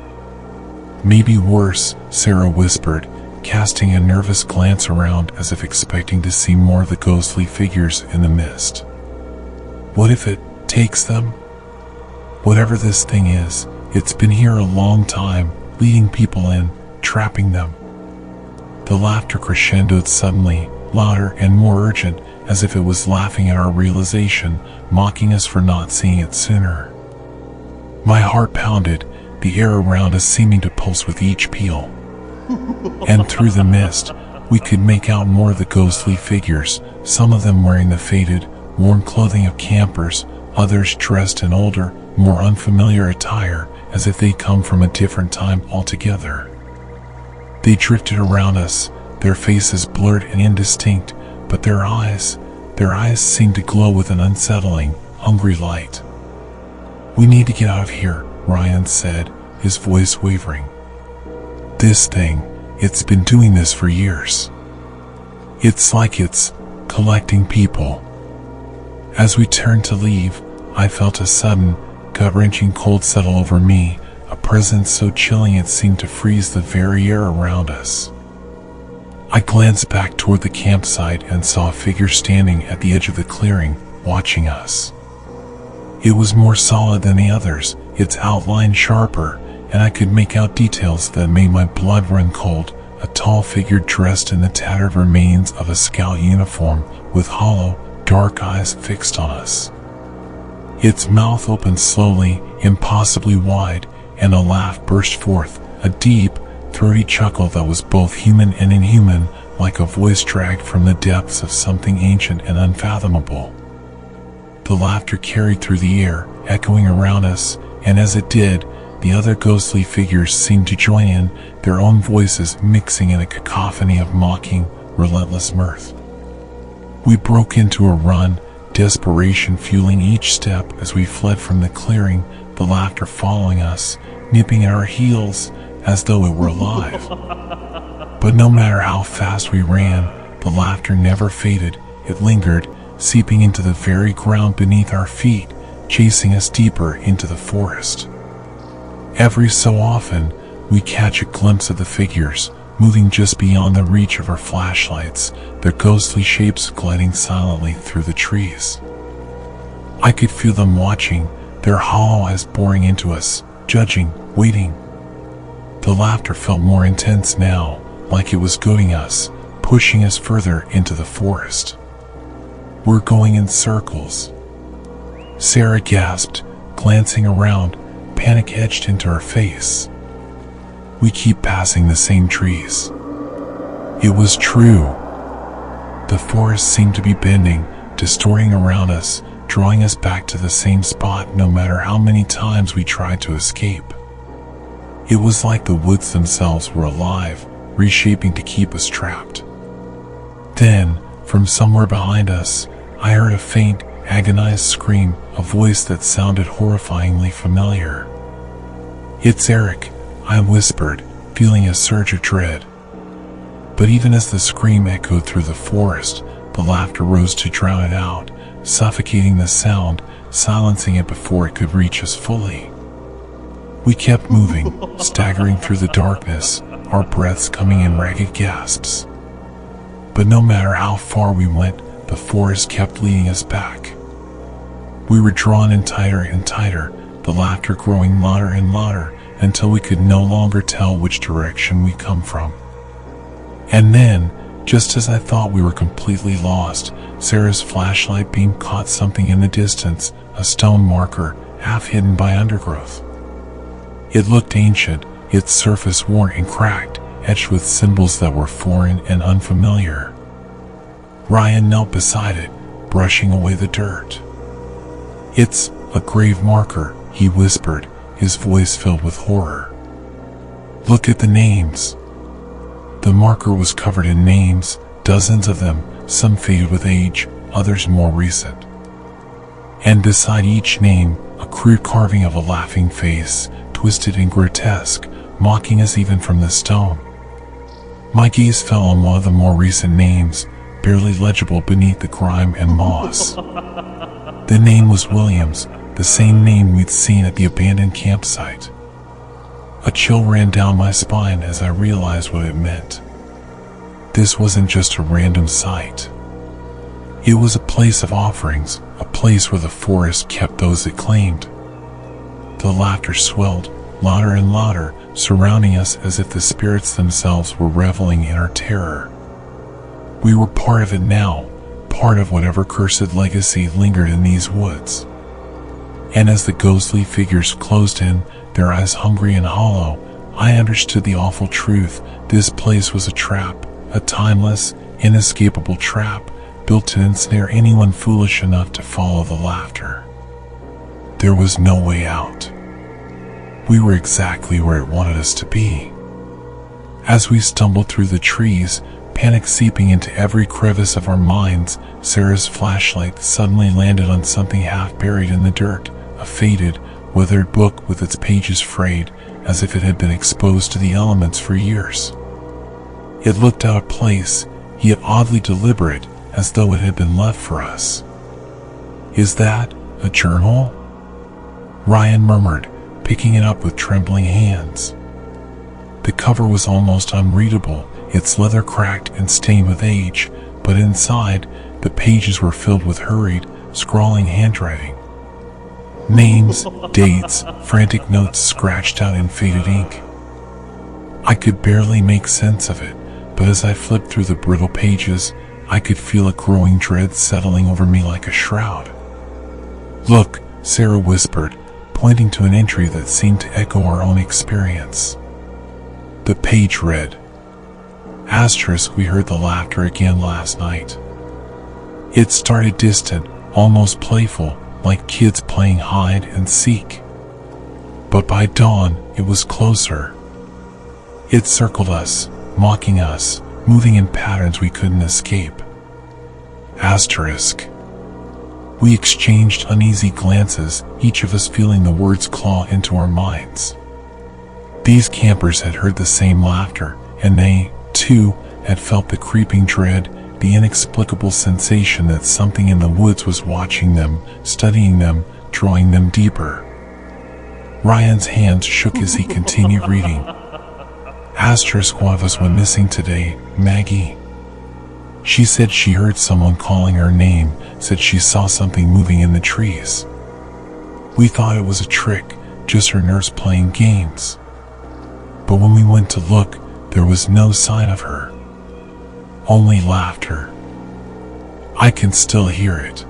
"Maybe worse," Sarah whispered, casting a nervous glance around as if expecting to see more of the ghostly figures in the mist. "What if it takes them? Whatever this thing is, it's been here a long time, leading people in, trapping them." The laughter crescendoed suddenly, louder and more urgent, as if it was laughing at our realization, mocking us for not seeing it sooner. My heart pounded, the air around us seeming to pulse with each peal. And through the mist, we could make out more of the ghostly figures, some of them wearing the faded, worn clothing of campers, others dressed in older, more unfamiliar attire, as if they'd come from a different time altogether. They drifted around us, their faces blurred and indistinct, but their eyes seemed to glow with an unsettling, hungry light. "We need to get out of here," Ryan said, his voice wavering. "This thing, it's been doing this for years. It's like it's collecting people." As we turned to leave, I felt a sudden, gut-wrenching cold settle over me, a presence so chilling it seemed to freeze the very air around us. I glanced back toward the campsite and saw a figure standing at the edge of the clearing, watching us. It was more solid than the others, its outline sharper, and I could make out details that made my blood run cold. A tall figure dressed in the tattered remains of a scout uniform, with hollow, dark eyes fixed on us. Its mouth opened slowly, impossibly wide, and a laugh burst forth, a deep, throaty chuckle that was both human and inhuman, like a voice dragged from the depths of something ancient and unfathomable. The laughter carried through the air, echoing around us, and as it did, the other ghostly figures seemed to join in, their own voices mixing in a cacophony of mocking, relentless mirth. We broke into a run, desperation fueling each step as we fled from the clearing, the laughter following us, nipping at our heels as though it were alive. But no matter how fast we ran, the laughter never faded. It lingered, seeping into the very ground beneath our feet, chasing us deeper into the forest. Every so often, we catch a glimpse of the figures, moving just beyond the reach of our flashlights, their ghostly shapes gliding silently through the trees. I could feel them watching, their hollow eyes boring into us, judging, waiting. The laughter felt more intense now, like it was goading us, pushing us further into the forest. "We're going in circles," Sarah gasped, glancing around, panic etched into her face. "We keep passing the same trees." It was true. The forest seemed to be bending, distorting around us, drawing us back to the same spot no matter how many times we tried to escape. It was like the woods themselves were alive, reshaping to keep us trapped. Then, from somewhere behind us, I heard a faint, agonized scream, a voice that sounded horrifyingly familiar. "It's Eric," I whispered, feeling a surge of dread. But even as the scream echoed through the forest, the laughter rose to drown it out, suffocating the sound, silencing it before it could reach us fully. We kept moving, staggering through the darkness, our breaths coming in ragged gasps. But no matter how far we went, the forest kept leading us back. We were drawn in tighter and tighter, the laughter growing louder and louder, until we could no longer tell which direction we come from. And then, just as I thought we were completely lost, Sarah's flashlight beam caught something in the distance, a stone marker, half hidden by undergrowth. It looked ancient, its surface worn and cracked, etched with symbols that were foreign and unfamiliar. Ryan knelt beside it, brushing away the dirt. "It's a grave marker," he whispered, his voice filled with horror. "Look at the names." The marker was covered in names, dozens of them, some faded with age, others more recent. And beside each name, a crude carving of a laughing face, twisted and grotesque, mocking us even from the stone. My gaze fell on one of the more recent names, barely legible beneath the grime and moss. The name was Williams, the same name we'd seen at the abandoned campsite. A chill ran down my spine as I realized what it meant. This wasn't just a random site. It was a place of offerings, a place where the forest kept those it claimed. The laughter swelled, louder and louder, surrounding us as if the spirits themselves were reveling in our terror. We were part of it now, part of whatever cursed legacy lingered in these woods. And as the ghostly figures closed in, their eyes hungry and hollow, I understood the awful truth. This place was a trap, a timeless, inescapable trap, built to ensnare anyone foolish enough to follow the laughter. There was no way out. We were exactly where it wanted us to be. As we stumbled through the trees, panic seeping into every crevice of our minds, Sarah's flashlight suddenly landed on something half buried in the dirt, a faded, withered book with its pages frayed, as if it had been exposed to the elements for years. It looked out of place, yet oddly deliberate, as though it had been left for us. "Is that a journal?" Ryan murmured, picking it up with trembling hands. The cover was almost unreadable, its leather cracked and stained with age, but inside, the pages were filled with hurried, scrawling handwriting. Names, dates, frantic notes scratched out in faded ink. I could barely make sense of it, but as I flipped through the brittle pages, I could feel a growing dread settling over me like a shroud. "Look," Sarah whispered, pointing to an entry that seemed to echo our own experience. The page read, "Asterisk, we heard the laughter again last night." It started distant, almost playful, like kids playing hide and seek. But by dawn, it was closer. It circled us, mocking us, moving in patterns we couldn't escape. Asterisk. We exchanged uneasy glances, each of us feeling the words claw into our minds. These campers had heard the same laughter, and they, too, had felt the creeping dread, the inexplicable sensation that something in the woods was watching them, studying them, drawing them deeper. Ryan's hands shook as he continued reading. "Asterisk, one of us went missing today, Maggie. She said she heard someone calling her name, said she saw something moving in the trees. We thought it was a trick, just her nurse playing games. But when we went to look, there was no sign of her. Only laughter. I can still hear it.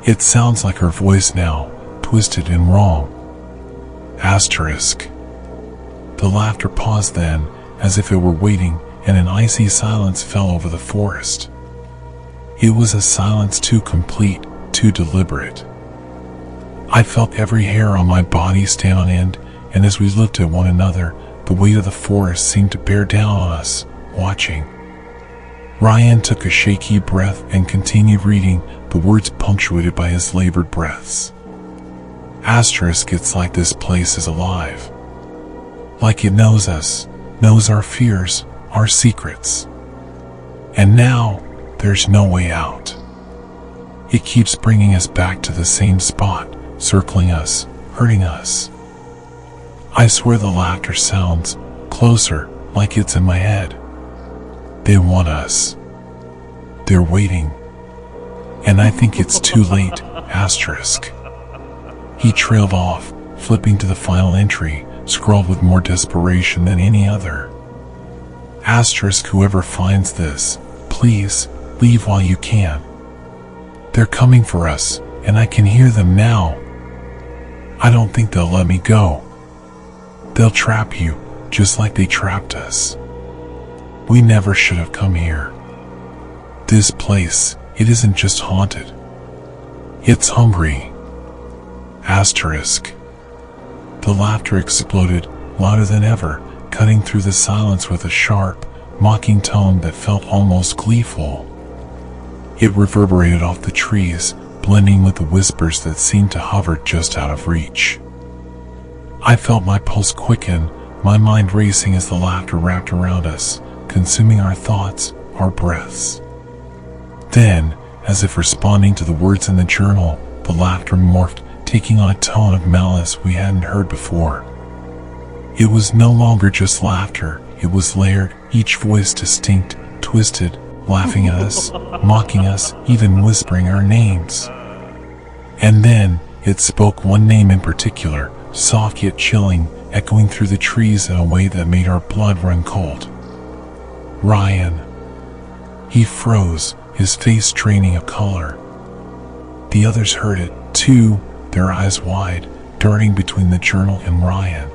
It sounds like her voice now, twisted and wrong. Asterisk. The laughter paused then, as if it were waiting, and an icy silence fell over the forest. It was a silence too complete, too deliberate. I felt every hair on my body stand on end, and as we looked at one another, the weight of the forest seemed to bear down on us, watching. Ryan took a shaky breath and continued reading, the words punctuated by his labored breaths. Asterisk, it's like this place is alive. Like it knows us, knows our fears, our secrets. And now, there's no way out. It keeps bringing us back to the same spot, circling us, hurting us. I swear the laughter sounds closer, like it's in my head. They want us. They're waiting. And I think it's too late, asterisk. He trailed off, flipping to the final entry, scrawled with more desperation than any other. Asterisk, whoever finds this, please, leave while you can. They're coming for us, and I can hear them now. I don't think they'll let me go. They'll trap you, just like they trapped us. We never should have come here. This place, it isn't just haunted. It's hungry. Asterisk. The laughter exploded, louder than ever, cutting through the silence with a sharp, mocking tone that felt almost gleeful. It reverberated off the trees, blending with the whispers that seemed to hover just out of reach. I felt my pulse quicken, my mind racing as the laughter wrapped around us, consuming our thoughts, our breaths. Then, as if responding to the words in the journal, the laughter morphed, taking on a tone of malice we hadn't heard before. It was no longer just laughter, it was layered, each voice distinct, twisted, laughing at us, mocking us, even whispering our names. And then, it spoke one name in particular, soft yet chilling, echoing through the trees in a way that made our blood run cold. Ryan. He froze, his face draining of color. The others heard it, too, their eyes wide, darting between the journal and Ryan.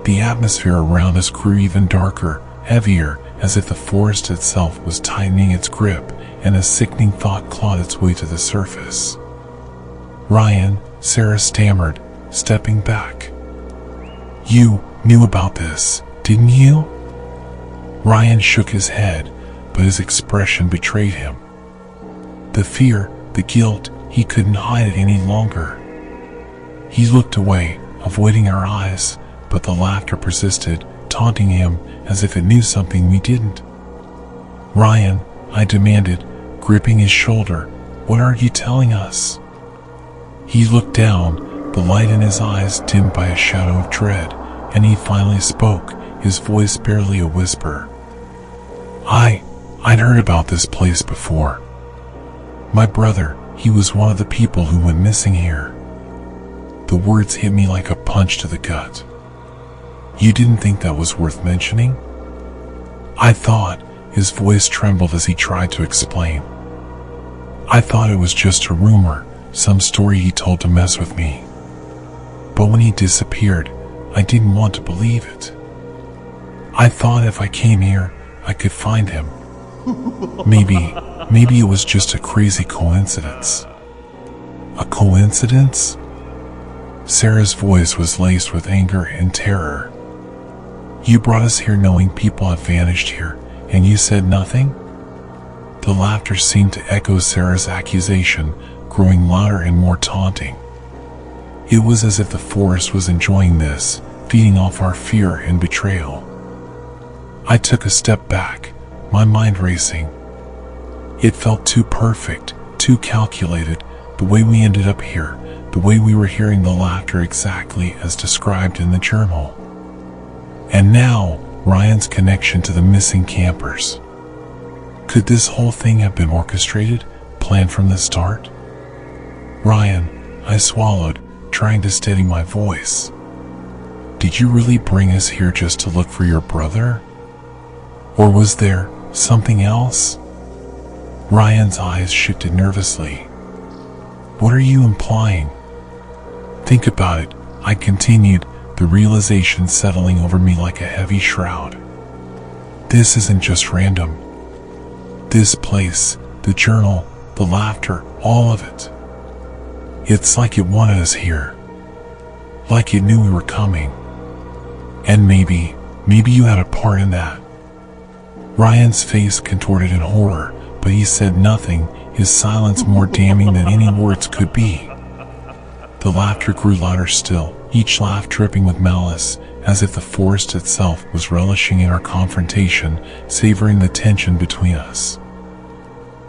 The atmosphere around us grew even darker, heavier, as if the forest itself was tightening its grip, and a sickening thought clawed its way to the surface. Ryan, Sarah stammered, stepping back. You knew about this, didn't you? Ryan shook his head, but his expression betrayed him. The fear, the guilt, he couldn't hide it any longer. He looked away, avoiding our eyes, but the laughter persisted, taunting him as if it knew something we didn't. Ryan, I demanded, gripping his shoulder, what are you telling us? He looked down, the light in his eyes dimmed by a shadow of dread, and he finally spoke, his voice barely a whisper. I'd heard about this place before. My brother, he was one of the people who went missing here. The words hit me like a punch to the gut. You didn't think that was worth mentioning? I thought, his voice trembled as he tried to explain. I thought it was just a rumor, some story he told to mess with me. But when he disappeared, I didn't want to believe it. I thought if I came here, I could find him. Maybe it was just a crazy coincidence. A coincidence? Sarah's voice was laced with anger and terror. You brought us here knowing people had vanished here, and you said nothing? The laughter seemed to echo Sarah's accusation, growing louder and more taunting. It was as if the forest was enjoying this, feeding off our fear and betrayal. I took a step back, my mind racing. It felt too perfect, too calculated, the way we ended up here, the way we were hearing the laughter exactly as described in the journal. And now, Ryan's connection to the missing campers. Could this whole thing have been orchestrated, planned from the start? Ryan, I swallowed, trying to steady my voice. Did you really bring us here just to look for your brother? Or was there something else? Ryan's eyes shifted nervously. What are you implying? Think about it, I continued, the realization settling over me like a heavy shroud. This isn't just random. This place, the journal, the laughter, all of it. It's like it wanted us here. Like it knew we were coming. And maybe you had a part in that. Ryan's face contorted in horror, but he said nothing, his silence more damning than any words could be. The laughter grew louder still, each laugh dripping with malice, as if the forest itself was relishing in our confrontation, savoring the tension between us.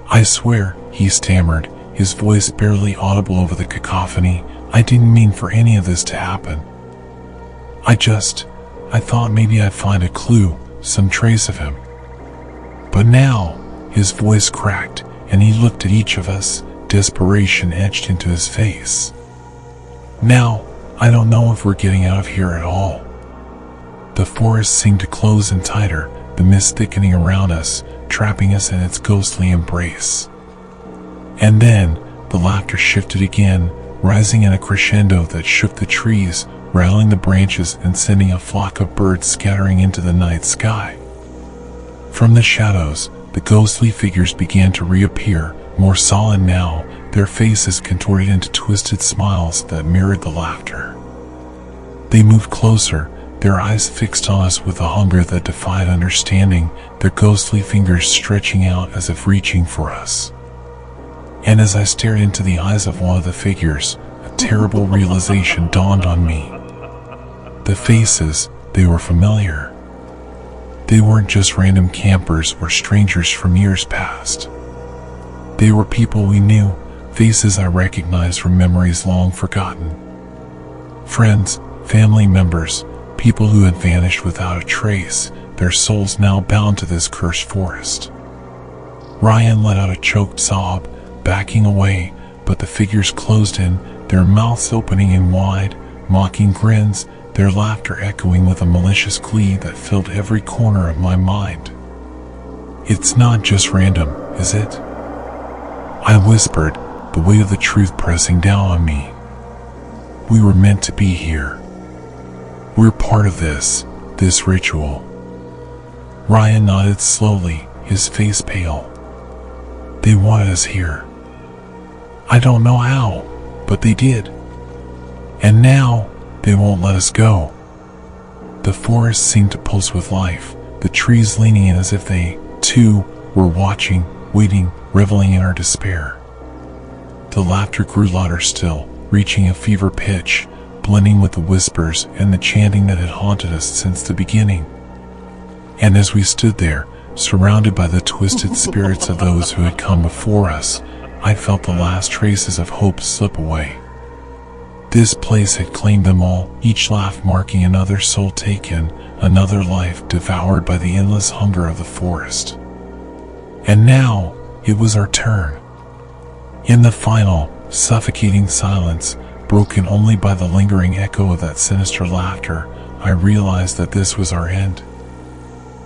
I swear, he stammered, his voice barely audible over the cacophony, I didn't mean for any of this to happen. I thought maybe I'd find a clue, some trace of him. But now, his voice cracked, and he looked at each of us, desperation etched into his face. Now, I don't know if we're getting out of here at all. The forest seemed to close in tighter, the mist thickening around us, trapping us in its ghostly embrace. And then, the laughter shifted again, rising in a crescendo that shook the trees, rattling the branches and sending a flock of birds scattering into the night sky. From the shadows, the ghostly figures began to reappear, more solid now, their faces contorted into twisted smiles that mirrored the laughter. They moved closer, their eyes fixed on us with a hunger that defied understanding, their ghostly fingers stretching out as if reaching for us. And as I stared into the eyes of one of the figures, a terrible realization dawned on me. The faces, they were familiar. They weren't just random campers or strangers from years past. They were people we knew, faces I recognized from memories long forgotten. Friends, family members, people who had vanished without a trace, their souls now bound to this cursed forest. Ryan let out a choked sob, backing away, but the figures closed in, their mouths opening in wide, mocking grins, their laughter echoing with a malicious glee that filled every corner of my mind. It's not just random, is it? I whispered, the weight of the truth pressing down on me. We were meant to be here. We're part of this ritual. Ryan nodded slowly, his face pale. They wanted us here. I don't know how, but they did. And now, they won't let us go. The forest seemed to pulse with life, the trees leaning in as if they, too, were watching, waiting, reveling in our despair. The laughter grew louder still, reaching a fever pitch, blending with the whispers and the chanting that had haunted us since the beginning. And as we stood there, surrounded by the twisted spirits of those who had come before us, I felt the last traces of hope slip away. This place had claimed them all, each laugh marking another soul taken, another life devoured by the endless hunger of the forest. And now, it was our turn. In the final, suffocating silence, broken only by the lingering echo of that sinister laughter, I realized that this was our end.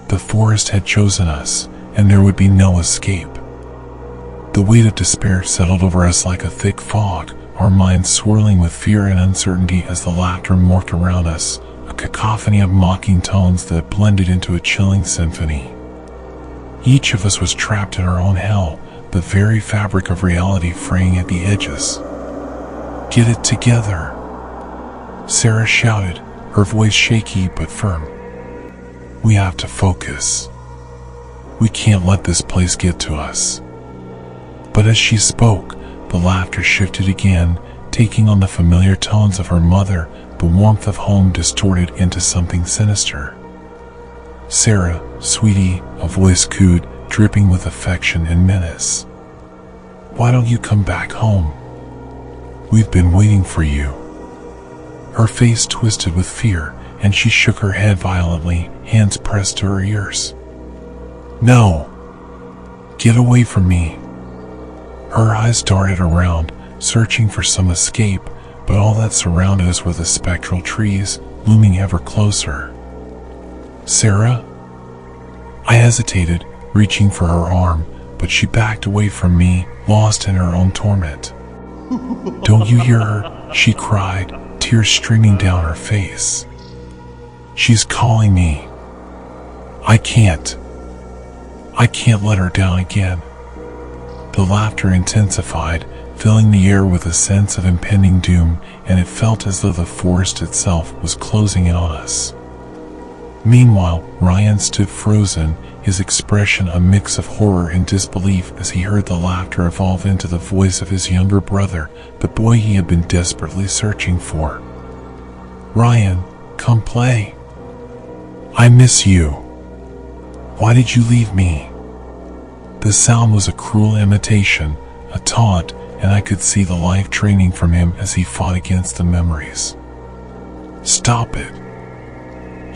The forest had chosen us, and there would be no escape. The weight of despair settled over us like a thick fog, our minds swirling with fear and uncertainty as the laughter morphed around us, a cacophony of mocking tones that blended into a chilling symphony. Each of us was trapped in our own hell, the very fabric of reality fraying at the edges. Get it together, Sarah shouted, her voice shaky but firm. We have to focus. We can't let this place get to us. But as she spoke, the laughter shifted again, taking on the familiar tones of her mother, the warmth of home distorted into something sinister. Sarah, sweetie, a voice cooed, dripping with affection and menace. Why don't you come back home? We've been waiting for you. Her face twisted with fear, and she shook her head violently, hands pressed to her ears. No! Get away from me! Her eyes darted around, searching for some escape, but all that surrounded us were the spectral trees, looming ever closer. "Sarah?" I hesitated, reaching for her arm, but she backed away from me, lost in her own torment. "Don't you hear her?" she cried, tears streaming down her face. "She's calling me. I can't let her down again." The laughter intensified, filling the air with a sense of impending doom, and it felt as though the forest itself was closing in on us. Meanwhile, Ryan stood frozen, his expression a mix of horror and disbelief as he heard the laughter evolve into the voice of his younger brother, the boy he had been desperately searching for. "Ryan, come play. I miss you. Why did you leave me?" The sound was a cruel imitation, a taunt, and I could see the life draining from him as he fought against the memories. "Stop it.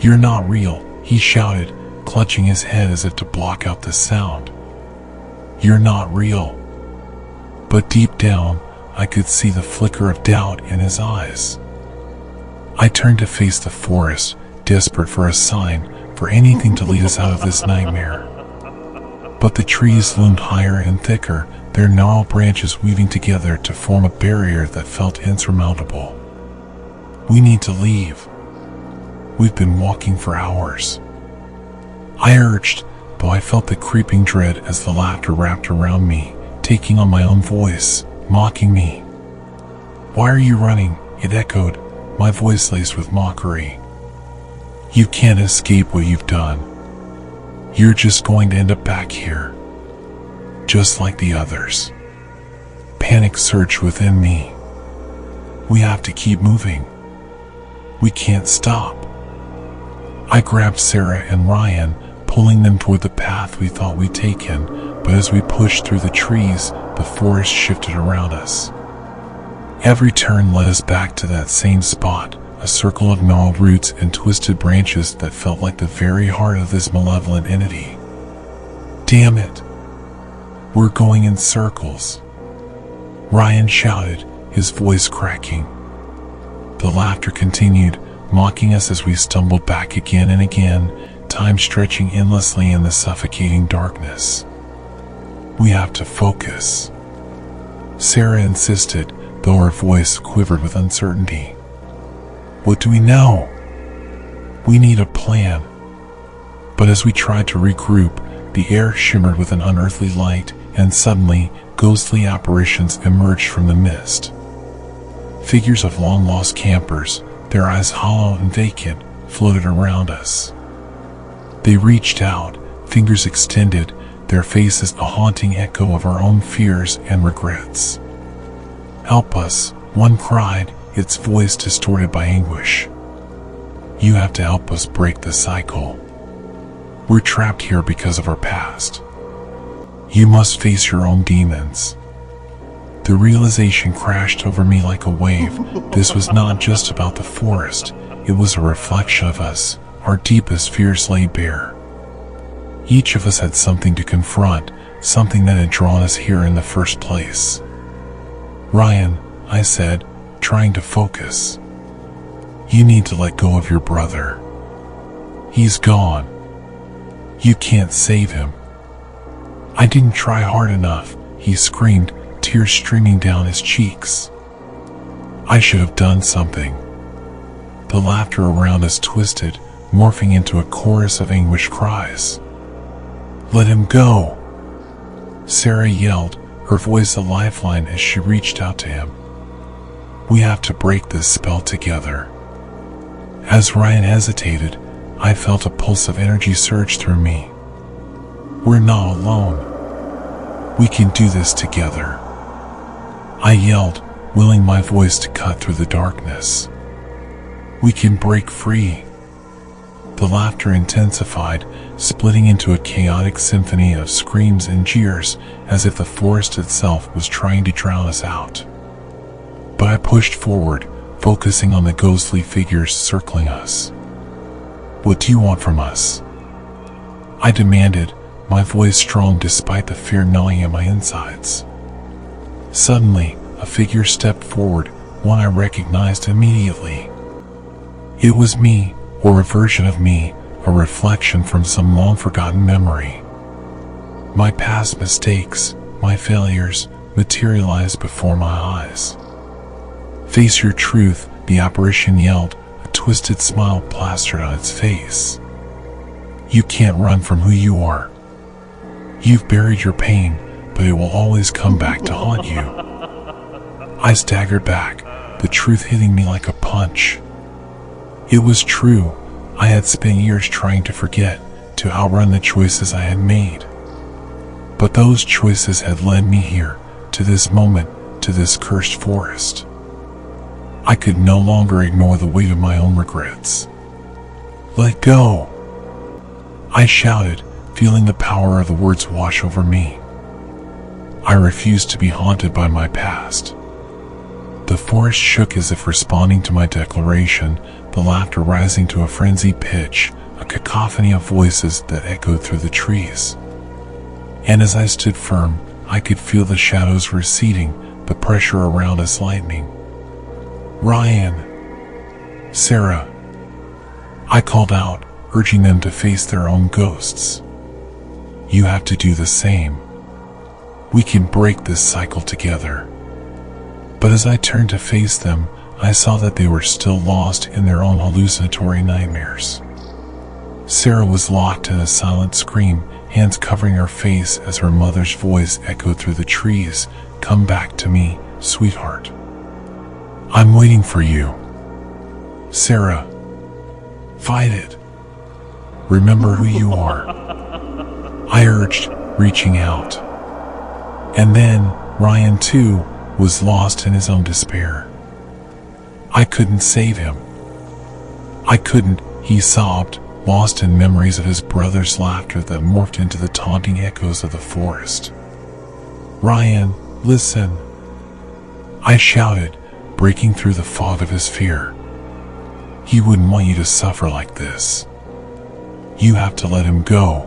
You're not real," he shouted, clutching his head as if to block out the sound. "You're not real." But deep down, I could see the flicker of doubt in his eyes. I turned to face the forest, desperate for a sign, for anything to lead us out of this nightmare. But the trees loomed higher and thicker, their gnarled branches weaving together to form a barrier that felt insurmountable. "We need to leave. We've been walking for hours," I urged, though I felt the creeping dread as the laughter wrapped around me, taking on my own voice, mocking me. "Why are you running?" it echoed, my voice laced with mockery. "You can't escape what you've done. You're just going to end up back here, just like the others." Panic surged within me. "We have to keep moving. We can't stop." I grabbed Sarah and Ryan, pulling them toward the path we thought we'd taken, but as we pushed through the trees, the forest shifted around us. Every turn led us back to that same spot, a circle of gnarled roots and twisted branches that felt like the very heart of this malevolent entity. "Damn it! We're going in circles," Ryan shouted, his voice cracking. The laughter continued, mocking us as we stumbled back again and again, time stretching endlessly in the suffocating darkness. "We have to focus," Sarah insisted, though her voice quivered with uncertainty. "What do we know? We need a plan." But as we tried to regroup, the air shimmered with an unearthly light, and suddenly, ghostly apparitions emerged from the mist. Figures of long-lost campers, their eyes hollow and vacant, floated around us. They reached out, fingers extended, their faces a haunting echo of our own fears and regrets. "Help us," one cried, its voice distorted by anguish. "You have to help us break the cycle. We're trapped here because of our past. You must face your own demons." The realization crashed over me like a wave. This was not just about the forest, it was a reflection of us, our deepest fears laid bare. Each of us had something to confront, something that had drawn us here in the first place. "Ryan," I said, trying to focus, "you need to let go of your brother. He's gone. You can't save him." "I didn't try hard enough," he screamed, tears streaming down his cheeks. "I should have done something." The laughter around us twisted, morphing into a chorus of anguished cries. "Let him go!" Sarah yelled, her voice a lifeline as she reached out to him. "We have to break this spell together." As Ryan hesitated, I felt a pulse of energy surge through me. "We're not alone. We can do this together," I yelled, willing my voice to cut through the darkness. "We can break free." The laughter intensified, splitting into a chaotic symphony of screams and jeers, as if the forest itself was trying to drown us out. But I pushed forward, focusing on the ghostly figures circling us. "What do you want from us?" I demanded, my voice strong despite the fear gnawing at my insides. Suddenly, a figure stepped forward, one I recognized immediately. It was me, or a version of me, a reflection from some long-forgotten memory. My past mistakes, my failures, materialized before my eyes. "Face your truth," the apparition yelled, a twisted smile plastered on its face. "You can't run from who you are. You've buried your pain, but it will always come back to haunt you." I staggered back, the truth hitting me like a punch. It was true. I had spent years trying to forget, to outrun the choices I had made. But those choices had led me here, to this moment, to this cursed forest. I could no longer ignore the weight of my own regrets. "Let go!" I shouted, feeling the power of the words wash over me. I refused to be haunted by my past. The forest shook as if responding to my declaration, the laughter rising to a frenzied pitch, a cacophony of voices that echoed through the trees. And as I stood firm, I could feel the shadows receding, the pressure around us lightening. "Ryan! Sarah!" I called out, urging them to face their own ghosts. "You have to do the same. We can break this cycle together." But as I turned to face them, I saw that they were still lost in their own hallucinatory nightmares. Sarah was locked in a silent scream, hands covering her face as her mother's voice echoed through the trees, "Come back to me, sweetheart. I'm waiting for you. Sarah, fight it. Remember who you are." I urged, reaching out. And then, Ryan too, was lost in his own despair. I couldn't save him. I couldn't, he sobbed, lost in memories of his brother's laughter that morphed into the taunting echoes of the forest. "Ryan, listen!" I shouted, breaking through the fog of his fear. "He wouldn't want you to suffer like this. You have to let him go."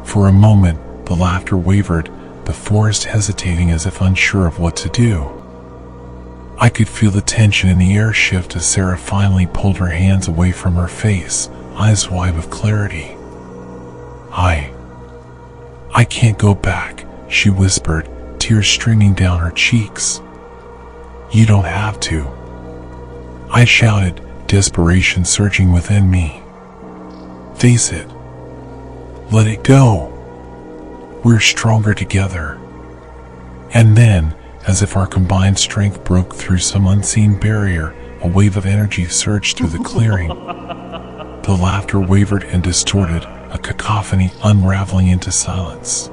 For a moment, the laughter wavered, the forest hesitating as if unsure of what to do. I could feel the tension in the air shift as Sarah finally pulled her hands away from her face, eyes wide with clarity. I can't go back," she whispered, tears streaming down her cheeks. "You don't have to." I shouted, desperation surging within me. "Face it. Let it go. We're stronger together." And then, as if our combined strength broke through some unseen barrier, a wave of energy surged through the clearing. The laughter wavered and distorted, a cacophony unraveling into silence.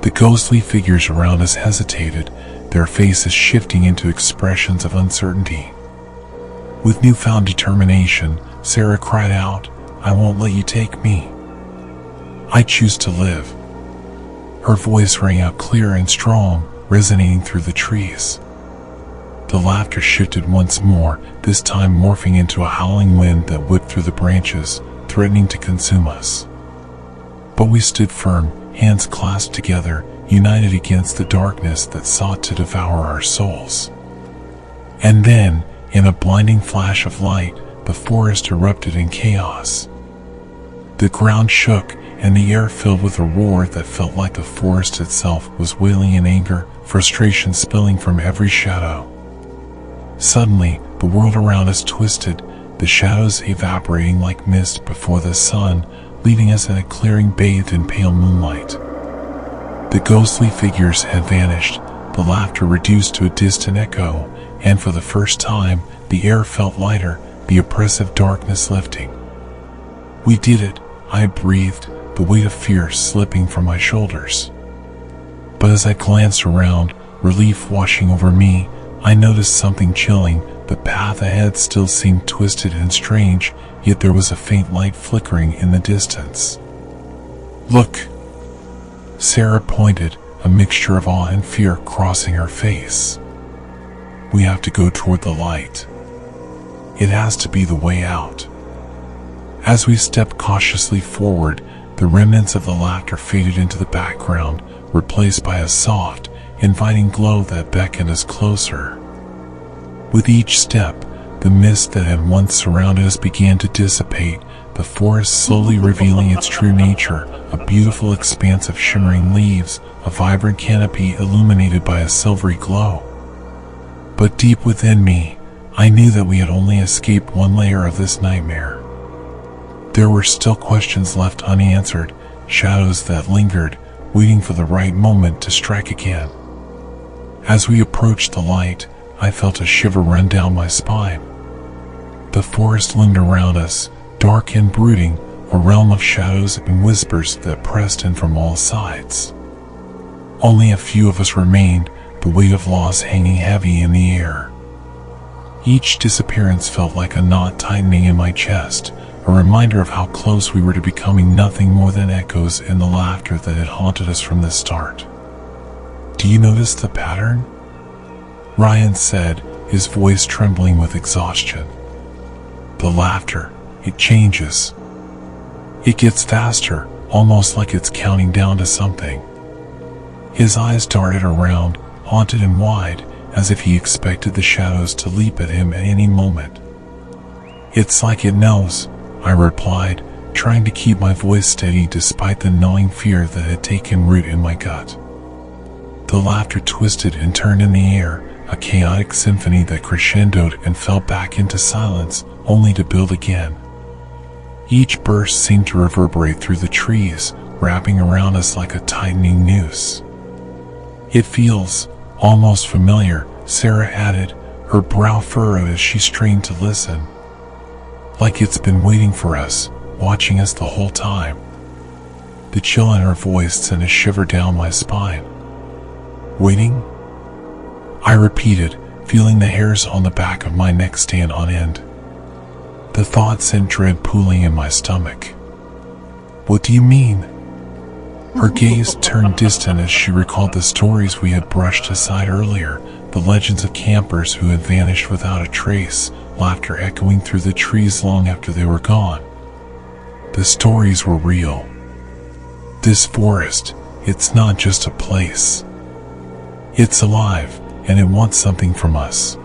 The ghostly figures around us hesitated, their faces shifting into expressions of uncertainty. With newfound determination, Sarah cried out, "I won't let you take me. I choose to live." Her voice rang out clear and strong, resonating through the trees. The laughter shifted once more, this time morphing into a howling wind that whipped through the branches, threatening to consume us. But we stood firm, hands clasped together, united against the darkness that sought to devour our souls. And then, in a blinding flash of light, the forest erupted in chaos. The ground shook, and the air filled with a roar that felt like the forest itself was wailing in anger, frustration spilling from every shadow. Suddenly, the world around us twisted, the shadows evaporating like mist before the sun, leaving us in a clearing bathed in pale moonlight. The ghostly figures had vanished, the laughter reduced to a distant echo, and for the first time, the air felt lighter, the oppressive darkness lifting. "We did it," I breathed, the weight of fear slipping from my shoulders. But as I glanced around, relief washing over me, I noticed something chilling. The path ahead still seemed twisted and strange, yet there was a faint light flickering in the distance. "Look!" Sarah pointed, a mixture of awe and fear crossing her face. "We have to go toward the light. It has to be the way out." As we stepped cautiously forward, the remnants of the laughter faded into the background, replaced by a soft, inviting glow that beckoned us closer. With each step, the mist that had once surrounded us began to dissipate, the forest slowly revealing its true nature, a beautiful expanse of shimmering leaves, a vibrant canopy illuminated by a silvery glow. But deep within me, I knew that we had only escaped one layer of this nightmare. There were still questions left unanswered, shadows that lingered, waiting for the right moment to strike again. As we approached the light, I felt a shiver run down my spine. The forest loomed around us, dark and brooding, a realm of shadows and whispers that pressed in from all sides. Only a few of us remained, the weight of loss hanging heavy in the air. Each disappearance felt like a knot tightening in my chest, a reminder of how close we were to becoming nothing more than echoes in the laughter that had haunted us from the start. "Do you notice the pattern?" Ryan said, his voice trembling with exhaustion. "The laughter, it changes. It gets faster, almost like it's counting down to something." His eyes darted around, haunted and wide, as if he expected the shadows to leap at him at any moment. "It's like it knows," I replied, trying to keep my voice steady despite the gnawing fear that had taken root in my gut. The laughter twisted and turned in the air, a chaotic symphony that crescendoed and fell back into silence, only to build again. Each burst seemed to reverberate through the trees, wrapping around us like a tightening noose. "It feels almost familiar," Sarah added, her brow furrowed as she strained to listen. "Like it's been waiting for us, watching us the whole time." The chill in her voice sent a shiver down my spine. "Waiting?" I repeated, feeling the hairs on the back of my neck stand on end. The thought sent dread pooling in my stomach. "What do you mean?" Her gaze turned distant as she recalled the stories we had brushed aside earlier, the legends of campers who had vanished without a trace, laughter echoing through the trees long after they were gone. The stories were real. This forest, it's not just a place. It's alive, and it wants something from us.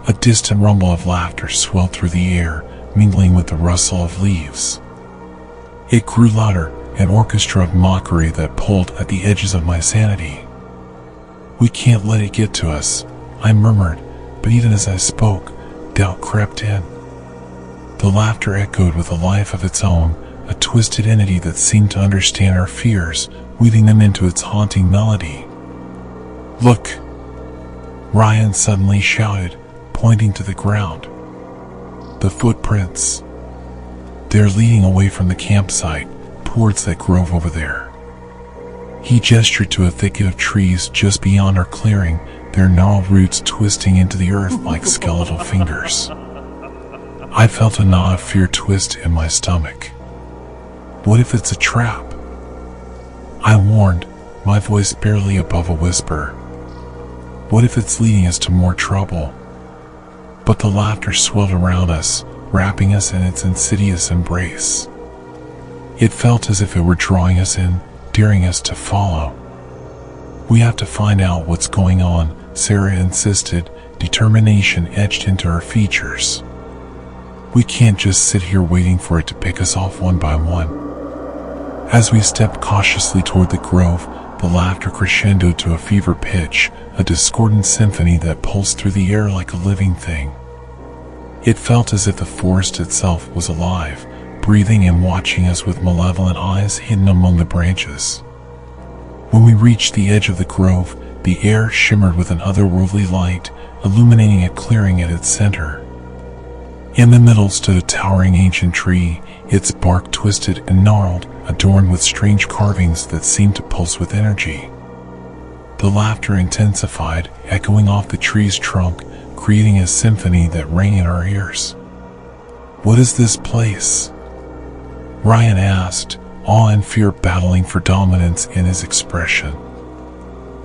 A distant rumble of laughter swelled through the air, mingling with the rustle of leaves. It grew louder, an orchestra of mockery that pulled at the edges of my sanity. "We can't let it get to us," I murmured, but even as I spoke, doubt crept in. The laughter echoed with a life of its own, a twisted entity that seemed to understand our fears, weaving them into its haunting melody. "Look!" Ryan suddenly shouted, pointing to the ground. "The footprints. They're leading away from the campsite, towards that grove over there." He gestured to a thicket of trees just beyond our clearing, their gnarled roots twisting into the earth like skeletal fingers. I felt a knot of fear twist in my stomach. What if it's a trap? I warned, my voice barely above a whisper. What if it's leading us to more trouble? But the laughter swelled around us, wrapping us in its insidious embrace. It felt as if it were drawing us in, daring us to follow. "We have to find out what's going on," Sarah insisted, determination etched into her features. "We can't just sit here waiting for it to pick us off one by one." As we stepped cautiously toward the grove, the laughter crescendoed to a fever pitch, a discordant symphony that pulsed through the air like a living thing. It felt as if the forest itself was alive, breathing and watching us with malevolent eyes hidden among the branches. When we reached the edge of the grove, the air shimmered with an otherworldly light, illuminating a clearing at its center. In the middle stood a towering ancient tree, its bark twisted and gnarled, adorned with strange carvings that seemed to pulse with energy. The laughter intensified, echoing off the tree's trunk, creating a symphony that rang in our ears. "What is this place?" Ryan asked, awe and fear battling for dominance in his expression.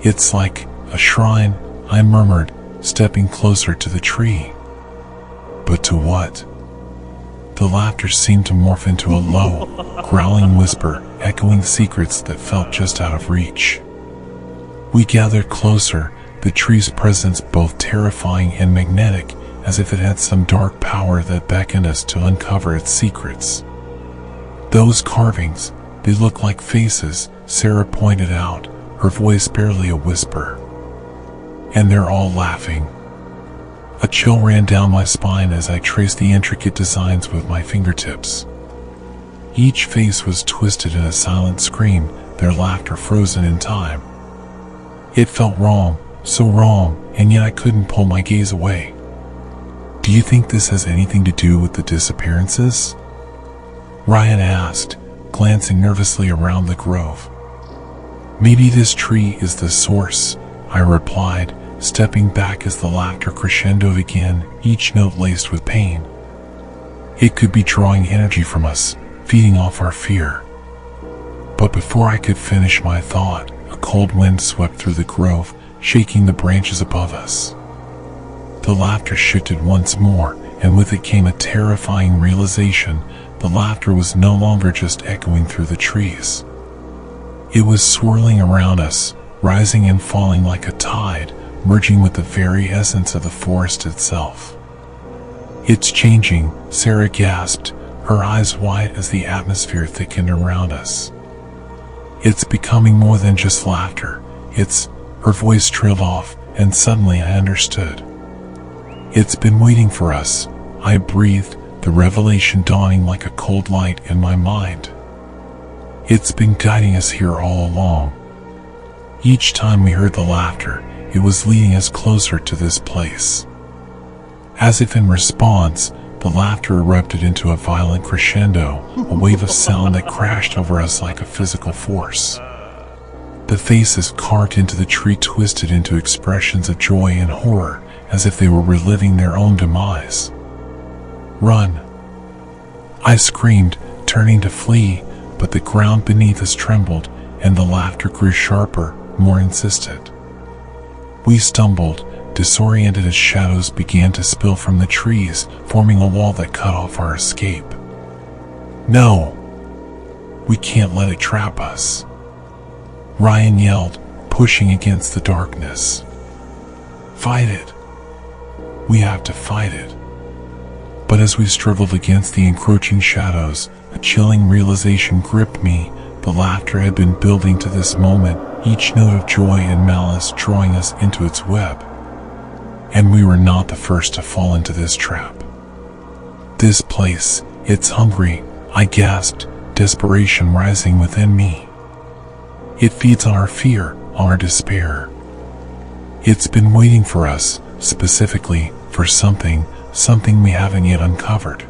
"It's like a shrine," I murmured, stepping closer to the tree. "But to what?" The laughter seemed to morph into a low, growling whisper, echoing secrets that felt just out of reach. We gathered closer, the tree's presence both terrifying and magnetic, as if it had some dark power that beckoned us to uncover its secrets. Those carvings, they look like faces, Sarah pointed out, her voice barely a whisper. And they're all laughing. A chill ran down my spine as I traced the intricate designs with my fingertips. Each face was twisted in a silent scream, their laughter frozen in time. It felt wrong, so wrong, and yet I couldn't pull my gaze away. Do you think this has anything to do with the disappearances? Ryan asked, glancing nervously around the grove. Maybe this tree is the source, I replied, stepping back as the laughter crescendoed again, each note laced with pain. It could be drawing energy from us, feeding off our fear. But before I could finish my thought, a cold wind swept through the grove, shaking the branches above us. The laughter shifted once more, and with it came a terrifying realization. The laughter was no longer just echoing through the trees. It was swirling around us, rising and falling like a tide, merging with the very essence of the forest itself. It's changing, Sarah gasped, her eyes wide as the atmosphere thickened around us. It's becoming more than just laughter. Her voice trailed off, and suddenly I understood. It's been waiting for us, I breathed, the revelation dawning like a cold light in my mind. It's been guiding us here all along. Each time we heard the laughter, it was leading us closer to this place. As if in response, the laughter erupted into a violent crescendo, a wave of sound that crashed over us like a physical force. The faces carved into the tree twisted into expressions of joy and horror, as if they were reliving their own demise. Run! I screamed, turning to flee, but the ground beneath us trembled, and the laughter grew sharper, more insistent. We stumbled, disoriented as shadows began to spill from the trees, forming a wall that cut off our escape. No! We can't let it trap us! Ryan yelled, pushing against the darkness. Fight it! We have to fight it. But as we struggled against the encroaching shadows, a chilling realization gripped me. The laughter had been building to this moment, each note of joy and malice drawing us into its web. And we were not the first to fall into this trap. This place, it's hungry, I gasped, desperation rising within me. It feeds on our fear, on our despair. It's been waiting for us, specifically, for something we haven't yet uncovered.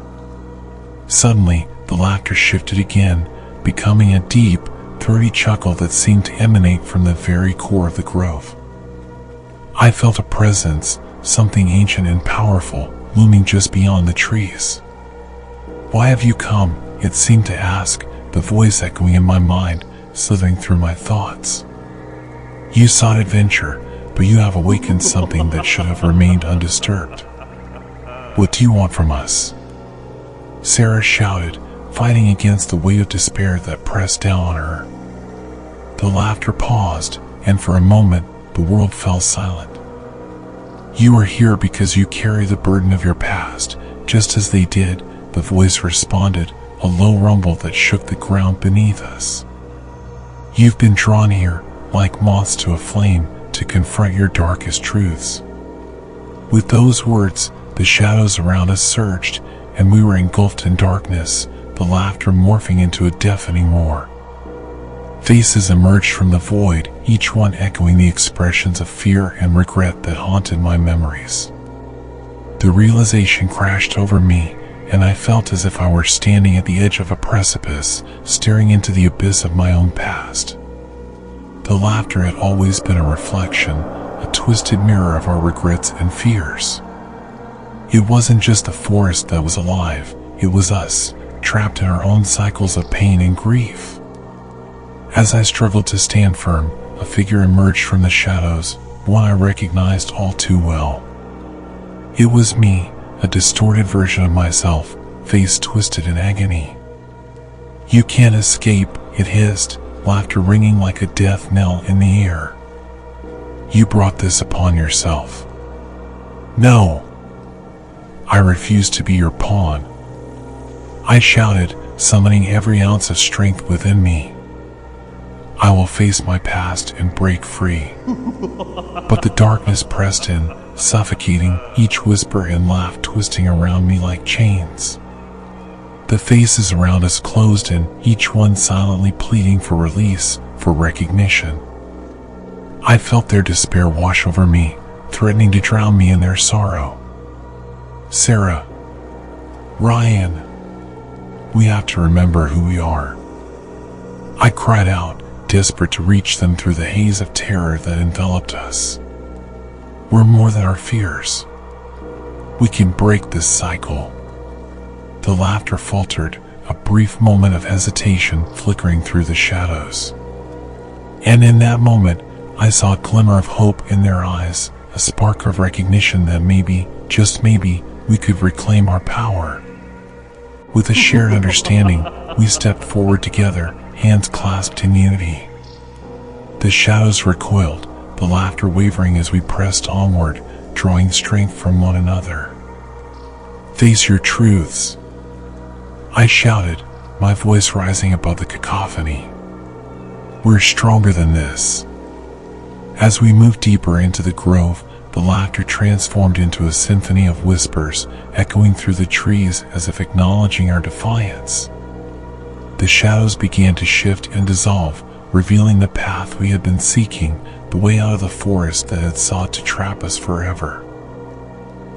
Suddenly, the laughter shifted again, becoming a deep, throaty chuckle that seemed to emanate from the very core of the grove. I felt a presence, something ancient and powerful, looming just beyond the trees. Why have you come? It seemed to ask, the voice echoing in my mind, slithering through my thoughts. You sought adventure, but you have awakened something that should have remained undisturbed. What do you want from us? Sarah shouted, fighting against the weight of despair that pressed down on her. The laughter paused, and for a moment, the world fell silent. You are here because you carry the burden of your past, just as they did, the voice responded, a low rumble that shook the ground beneath us. You've been drawn here, like moths to a flame, to confront your darkest truths. With those words, the shadows around us surged, and we were engulfed in darkness, the laughter morphing into a deafening roar. Faces emerged from the void, each one echoing the expressions of fear and regret that haunted my memories. The realization crashed over me, and I felt as if I were standing at the edge of a precipice, staring into the abyss of my own past. The laughter had always been a reflection, a twisted mirror of our regrets and fears. It wasn't just the forest that was alive, it was us, trapped in our own cycles of pain and grief. As I struggled to stand firm, a figure emerged from the shadows, one I recognized all too well. It was me, a distorted version of myself, face twisted in agony. You can't escape, it hissed, laughter ringing like a death knell in the air. You brought this upon yourself. No! I refuse to be your pawn. I shouted, summoning every ounce of strength within me. I will face my past and break free. But the darkness pressed in, suffocating, each whisper and laugh twisting around me like chains. The faces around us closed in, each one silently pleading for release, for recognition. I felt their despair wash over me, threatening to drown me in their sorrow. Sarah, Ryan, we have to remember who we are. I cried out, desperate to reach them through the haze of terror that enveloped us. We're more than our fears. We can break this cycle. The laughter faltered, a brief moment of hesitation flickering through the shadows. And in that moment, I saw a glimmer of hope in their eyes, a spark of recognition that maybe, just maybe, we could reclaim our power. With a shared understanding, we stepped forward together, hands clasped in unity. The shadows recoiled, the laughter wavering as we pressed onward, drawing strength from one another. Face your truths, I shouted, my voice rising above the cacophony. We're stronger than this. As we moved deeper into the grove, the laughter transformed into a symphony of whispers, echoing through the trees as if acknowledging our defiance. The shadows began to shift and dissolve, revealing the path we had been seeking, the way out of the forest that had sought to trap us forever.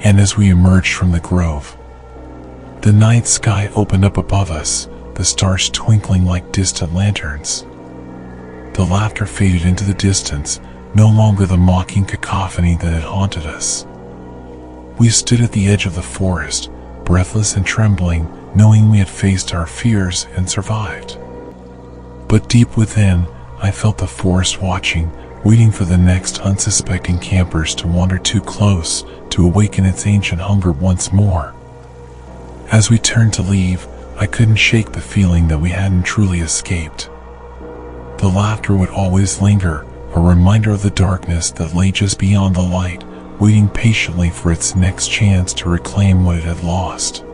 And as we emerged from the grove, the night sky opened up above us, the stars twinkling like distant lanterns. The laughter faded into the distance, no longer the mocking cacophony that had haunted us. We stood at the edge of the forest, breathless and trembling, knowing we had faced our fears and survived. But deep within, I felt the forest watching, waiting for the next unsuspecting campers to wander too close to awaken its ancient hunger once more. As we turned to leave, I couldn't shake the feeling that we hadn't truly escaped. The laughter would always linger, a reminder of the darkness that lay just beyond the light, waiting patiently for its next chance to reclaim what it had lost.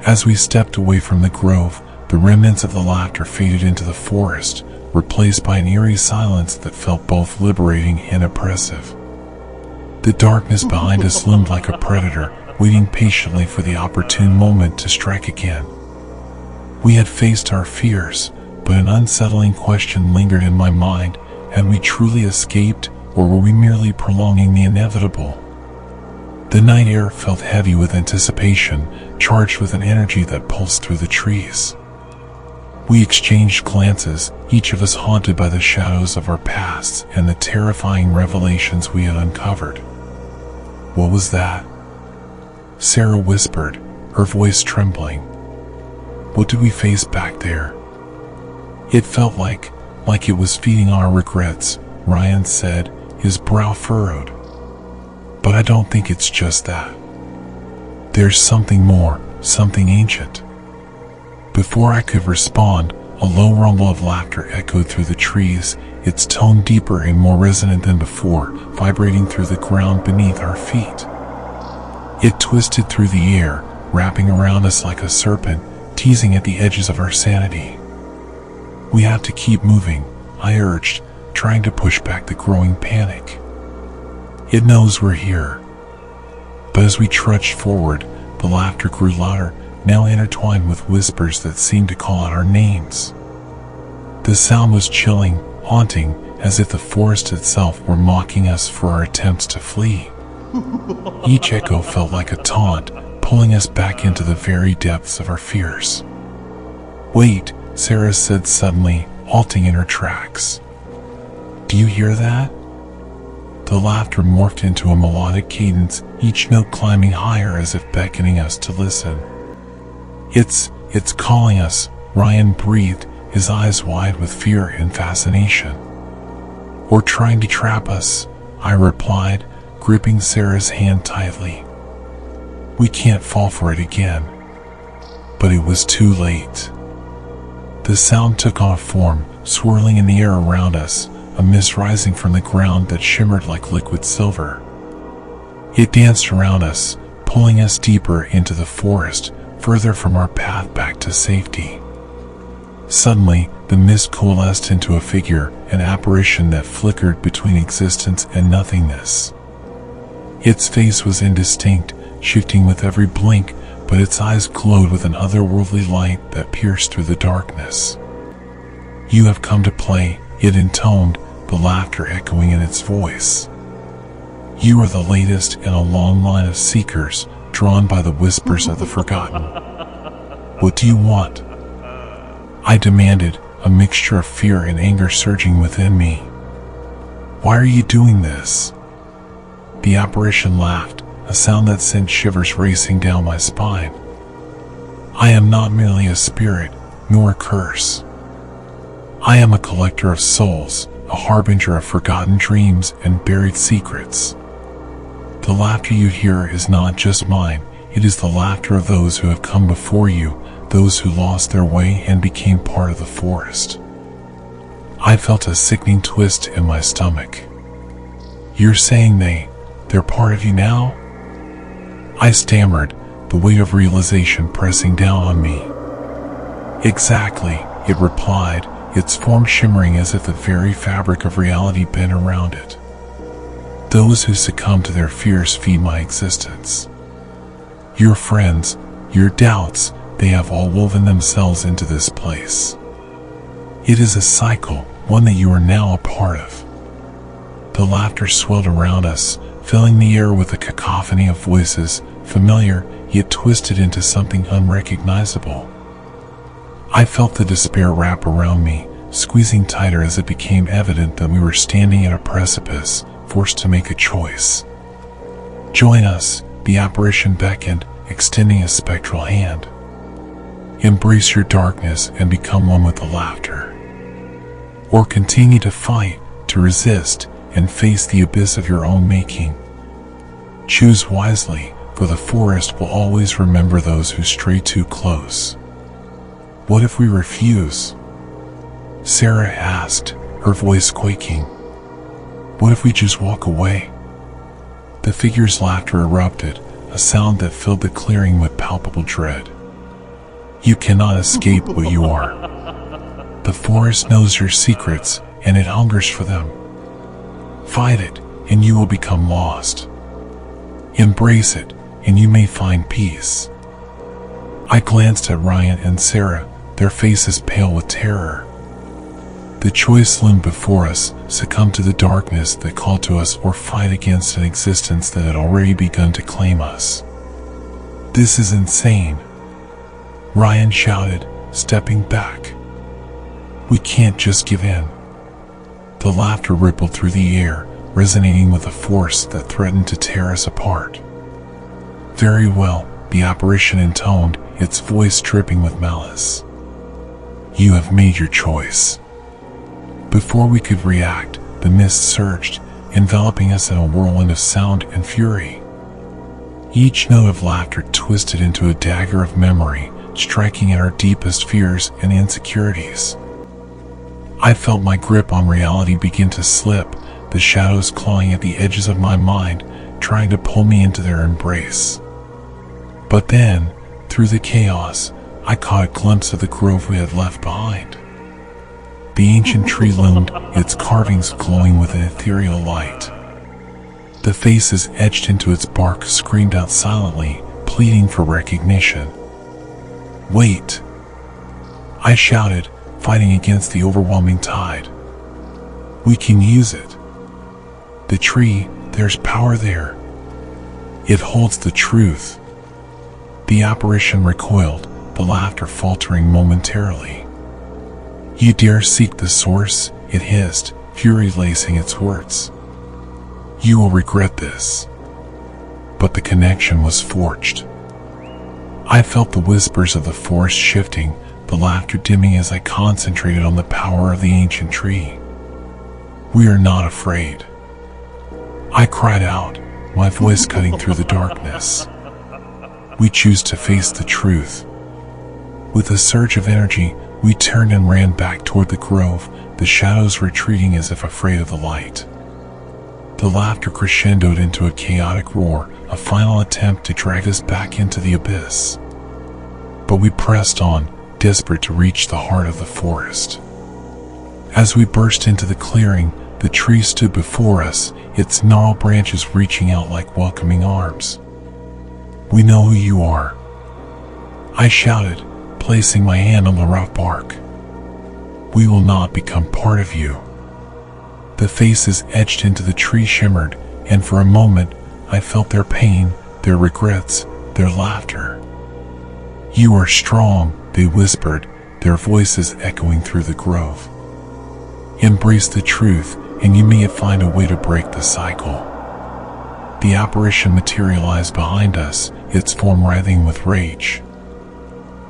As we stepped away from the grove, the remnants of the laughter faded into the forest, replaced by an eerie silence that felt both liberating and oppressive. The darkness behind us loomed like a predator, waiting patiently for the opportune moment to strike again. We had faced our fears, but an unsettling question lingered in my mind: had we truly escaped, or were we merely prolonging the inevitable? The night air felt heavy with anticipation, charged with an energy that pulsed through the trees. We exchanged glances, each of us haunted by the shadows of our pasts and the terrifying revelations we had uncovered. What was that? Sarah whispered, her voice trembling. What did we face back there? It felt like it was feeding on our regrets, Ryan said, his brow furrowed. But I don't think it's just that. There's something more, something ancient. Before I could respond, a low rumble of laughter echoed through the trees, its tone deeper and more resonant than before, vibrating through the ground beneath our feet. It twisted through the air, wrapping around us like a serpent, teasing at the edges of our sanity. We have to keep moving, I urged, trying to push back the growing panic. It knows we're here. But as we trudged forward, the laughter grew louder, now intertwined with whispers that seemed to call out our names. The sound was chilling, haunting, as if the forest itself were mocking us for our attempts to flee. Each echo felt like a taunt, pulling us back into the very depths of our fears. Wait, Sarah said suddenly, halting in her tracks. Do you hear that? The laughter morphed into a melodic cadence, each note climbing higher as if beckoning us to listen. It's calling us, Ryan breathed, his eyes wide with fear and fascination. Or trying to trap us, I replied, gripping Sarah's hand tightly. We can't fall for it again. But it was too late. The sound took on form, swirling in the air around us, a mist rising from the ground that shimmered like liquid silver. It danced around us, pulling us deeper into the forest, further from our path back to safety. Suddenly, the mist coalesced into a figure, an apparition that flickered between existence and nothingness. Its face was indistinct, shifting with every blink, but its eyes glowed with an otherworldly light that pierced through the darkness. "You have come to play," it intoned, the laughter echoing in its voice. "You are the latest in a long line of seekers, drawn by the whispers of the forgotten. What do you want?" I demanded, a mixture of fear and anger surging within me. "Why are you doing this?" The apparition laughed, a sound that sent shivers racing down my spine. "I am not merely a spirit, nor a curse. I am a collector of souls, a harbinger of forgotten dreams and buried secrets. The laughter you hear is not just mine, it is the laughter of those who have come before you, those who lost their way and became part of the forest." I felt a sickening twist in my stomach. "You're saying they're part of you now?" I stammered, the weight of realization pressing down on me. "Exactly," it replied, its form shimmering as if the very fabric of reality bent around it. "Those who succumb to their fears feed my existence. Your friends, your doubts, they have all woven themselves into this place. It is a cycle, one that you are now a part of." The laughter swelled around us, filling the air with a cacophony of voices, familiar yet twisted into something unrecognizable. I felt the despair wrap around me, squeezing tighter as it became evident that we were standing at a precipice, forced to make a choice. "Join us," the apparition beckoned, extending a spectral hand. "Embrace your darkness and become one with the laughter. Or continue to fight, to resist, and face the abyss of your own making. Choose wisely, for the forest will always remember those who stray too close." "What if we refuse?" Sarah asked, her voice quaking. "What if we just walk away?" The figure's laughter erupted, a sound that filled the clearing with palpable dread. "You cannot escape what you are. The forest knows your secrets, and it hungers for them. Fight it, and you will become lost. Embrace it, and you may find peace." I glanced at Ryan and Sarah, their faces pale with terror. The choice loomed before us: succumb to the darkness that called to us, or fight against an existence that had already begun to claim us. "This is insane," Ryan shouted, stepping back. "We can't just give in." The laughter rippled through the air, resonating with a force that threatened to tear us apart. "Very well," the apparition intoned, its voice dripping with malice. "You have made your choice." Before we could react, the mist surged, enveloping us in a whirlwind of sound and fury. Each note of laughter twisted into a dagger of memory, striking at our deepest fears and insecurities. I felt my grip on reality begin to slip, the shadows clawing at the edges of my mind, trying to pull me into their embrace. But then, through the chaos, I caught a glimpse of the grove we had left behind. The ancient tree loomed, its carvings glowing with an ethereal light. The faces etched into its bark screamed out silently, pleading for recognition. "Wait!" I shouted, fighting against the overwhelming tide. "We can use it. The tree, there's power there. It holds the truth." The apparition recoiled, the laughter faltering momentarily. "You dare seek the source?" it hissed, fury lacing its words. "You will regret this." But the connection was forged. I felt the whispers of the forest shifting, the laughter dimming as I concentrated on the power of the ancient tree. "We are not afraid," I cried out, my voice cutting through the darkness. "We choose to face the truth." With a surge of energy, We turned and ran back toward the grove, the shadows retreating as if afraid of the light. The laughter crescendoed into a chaotic roar, a final attempt to drag us back into the abyss. But we pressed on, desperate to reach the heart of the forest. As we burst into the clearing, the tree stood before us, its gnarled branches reaching out like welcoming arms. "We know who you are," I shouted, placing my hand on the rough bark. "We will not become part of you." The faces etched into the tree shimmered, and for a moment I felt their pain, their regrets, their laughter. "You are strong," they whispered, their voices echoing through the grove. "Embrace the truth, and you may find a way to break the cycle." The apparition materialized behind us, its form writhing with rage.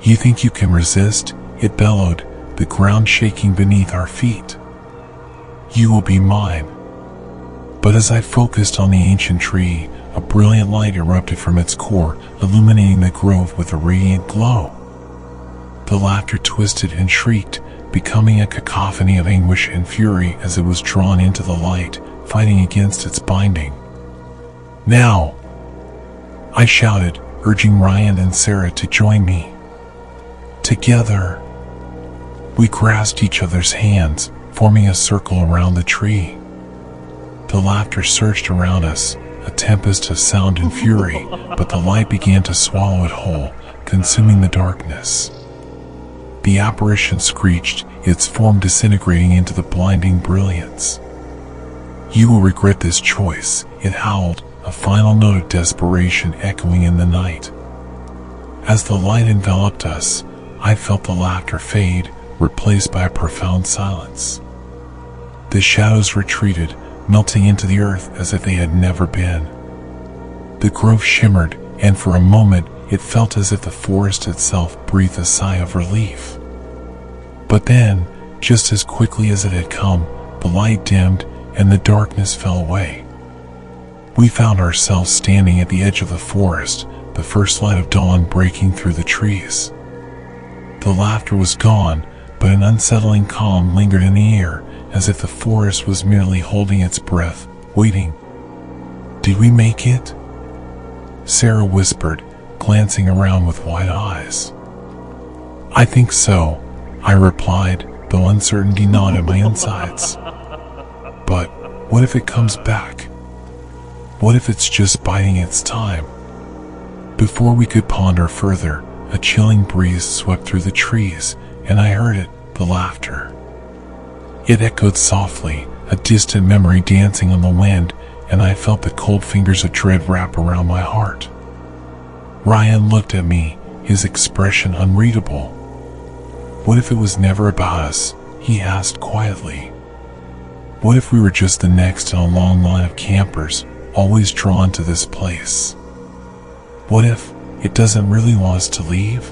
"You think you can resist?" it bellowed, the ground shaking beneath our feet. "You will be mine." But as I focused on the ancient tree, a brilliant light erupted from its core, illuminating the grove with a radiant glow. The laughter twisted and shrieked, becoming a cacophony of anguish and fury as it was drawn into the light, fighting against its binding. "Now!" I shouted, urging Ryan and Sarah to join me. Together, we grasped each other's hands, forming a circle around the tree. The laughter surged around us, a tempest of sound and fury, but the light began to swallow it whole, consuming the darkness. The apparition screeched, its form disintegrating into the blinding brilliance. "You will regret this choice," it howled, a final note of desperation echoing in the night. As the light enveloped us, I felt the laughter fade, replaced by a profound silence. The shadows retreated, melting into the earth as if they had never been. The grove shimmered, and for a moment it felt as if the forest itself breathed a sigh of relief. But then, just as quickly as it had come, the light dimmed and the darkness fell away. We found ourselves standing at the edge of the forest, the first light of dawn breaking through the trees. The laughter was gone, but an unsettling calm lingered in the air, as if the forest was merely holding its breath, waiting. "Did we make it?" Sarah whispered, glancing around with wide eyes. "I think so," I replied, though uncertainty gnawed at my insides. "But what if it comes back? What if it's just biding its time?" Before we could ponder further, a chilling breeze swept through the trees, and I heard it, the laughter. It echoed softly, a distant memory dancing on the wind, and I felt the cold fingers of dread wrap around my heart. Ryan looked at me, his expression unreadable. "What if it was never about us?" he asked quietly. "What if we were just the next in a long line of campers, always drawn to this place? What if it doesn't really want us to leave?"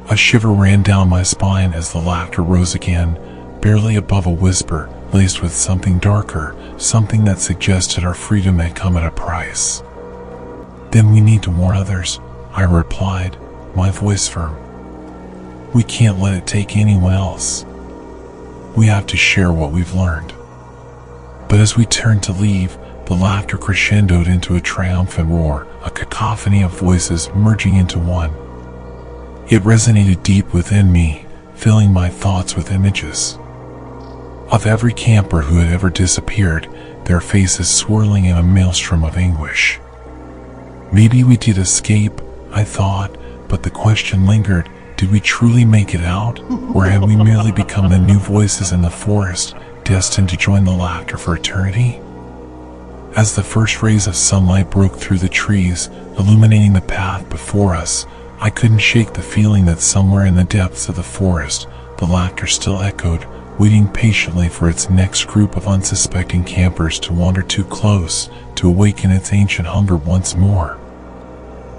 A shiver ran down my spine as the laughter rose again, barely above a whisper, laced with something darker, something that suggested our freedom had come at a price. "Then we need to warn others," I replied, my voice firm. "We can't let it take anyone else. We have to share what we've learned." But as we turned to leave, the laughter crescendoed into a triumphant roar, a cacophony of voices merging into one. It resonated deep within me, filling my thoughts with images of every camper who had ever disappeared, their faces swirling in a maelstrom of anguish. Maybe we did escape, I thought, but the question lingered, did we truly make it out, or had we merely become the new voices in the forest, destined to join the laughter for eternity? As the first rays of sunlight broke through the trees, illuminating the path before us, I couldn't shake the feeling that somewhere in the depths of the forest, the laughter still echoed, waiting patiently for its next group of unsuspecting campers to wander too close, to awaken its ancient hunger once more.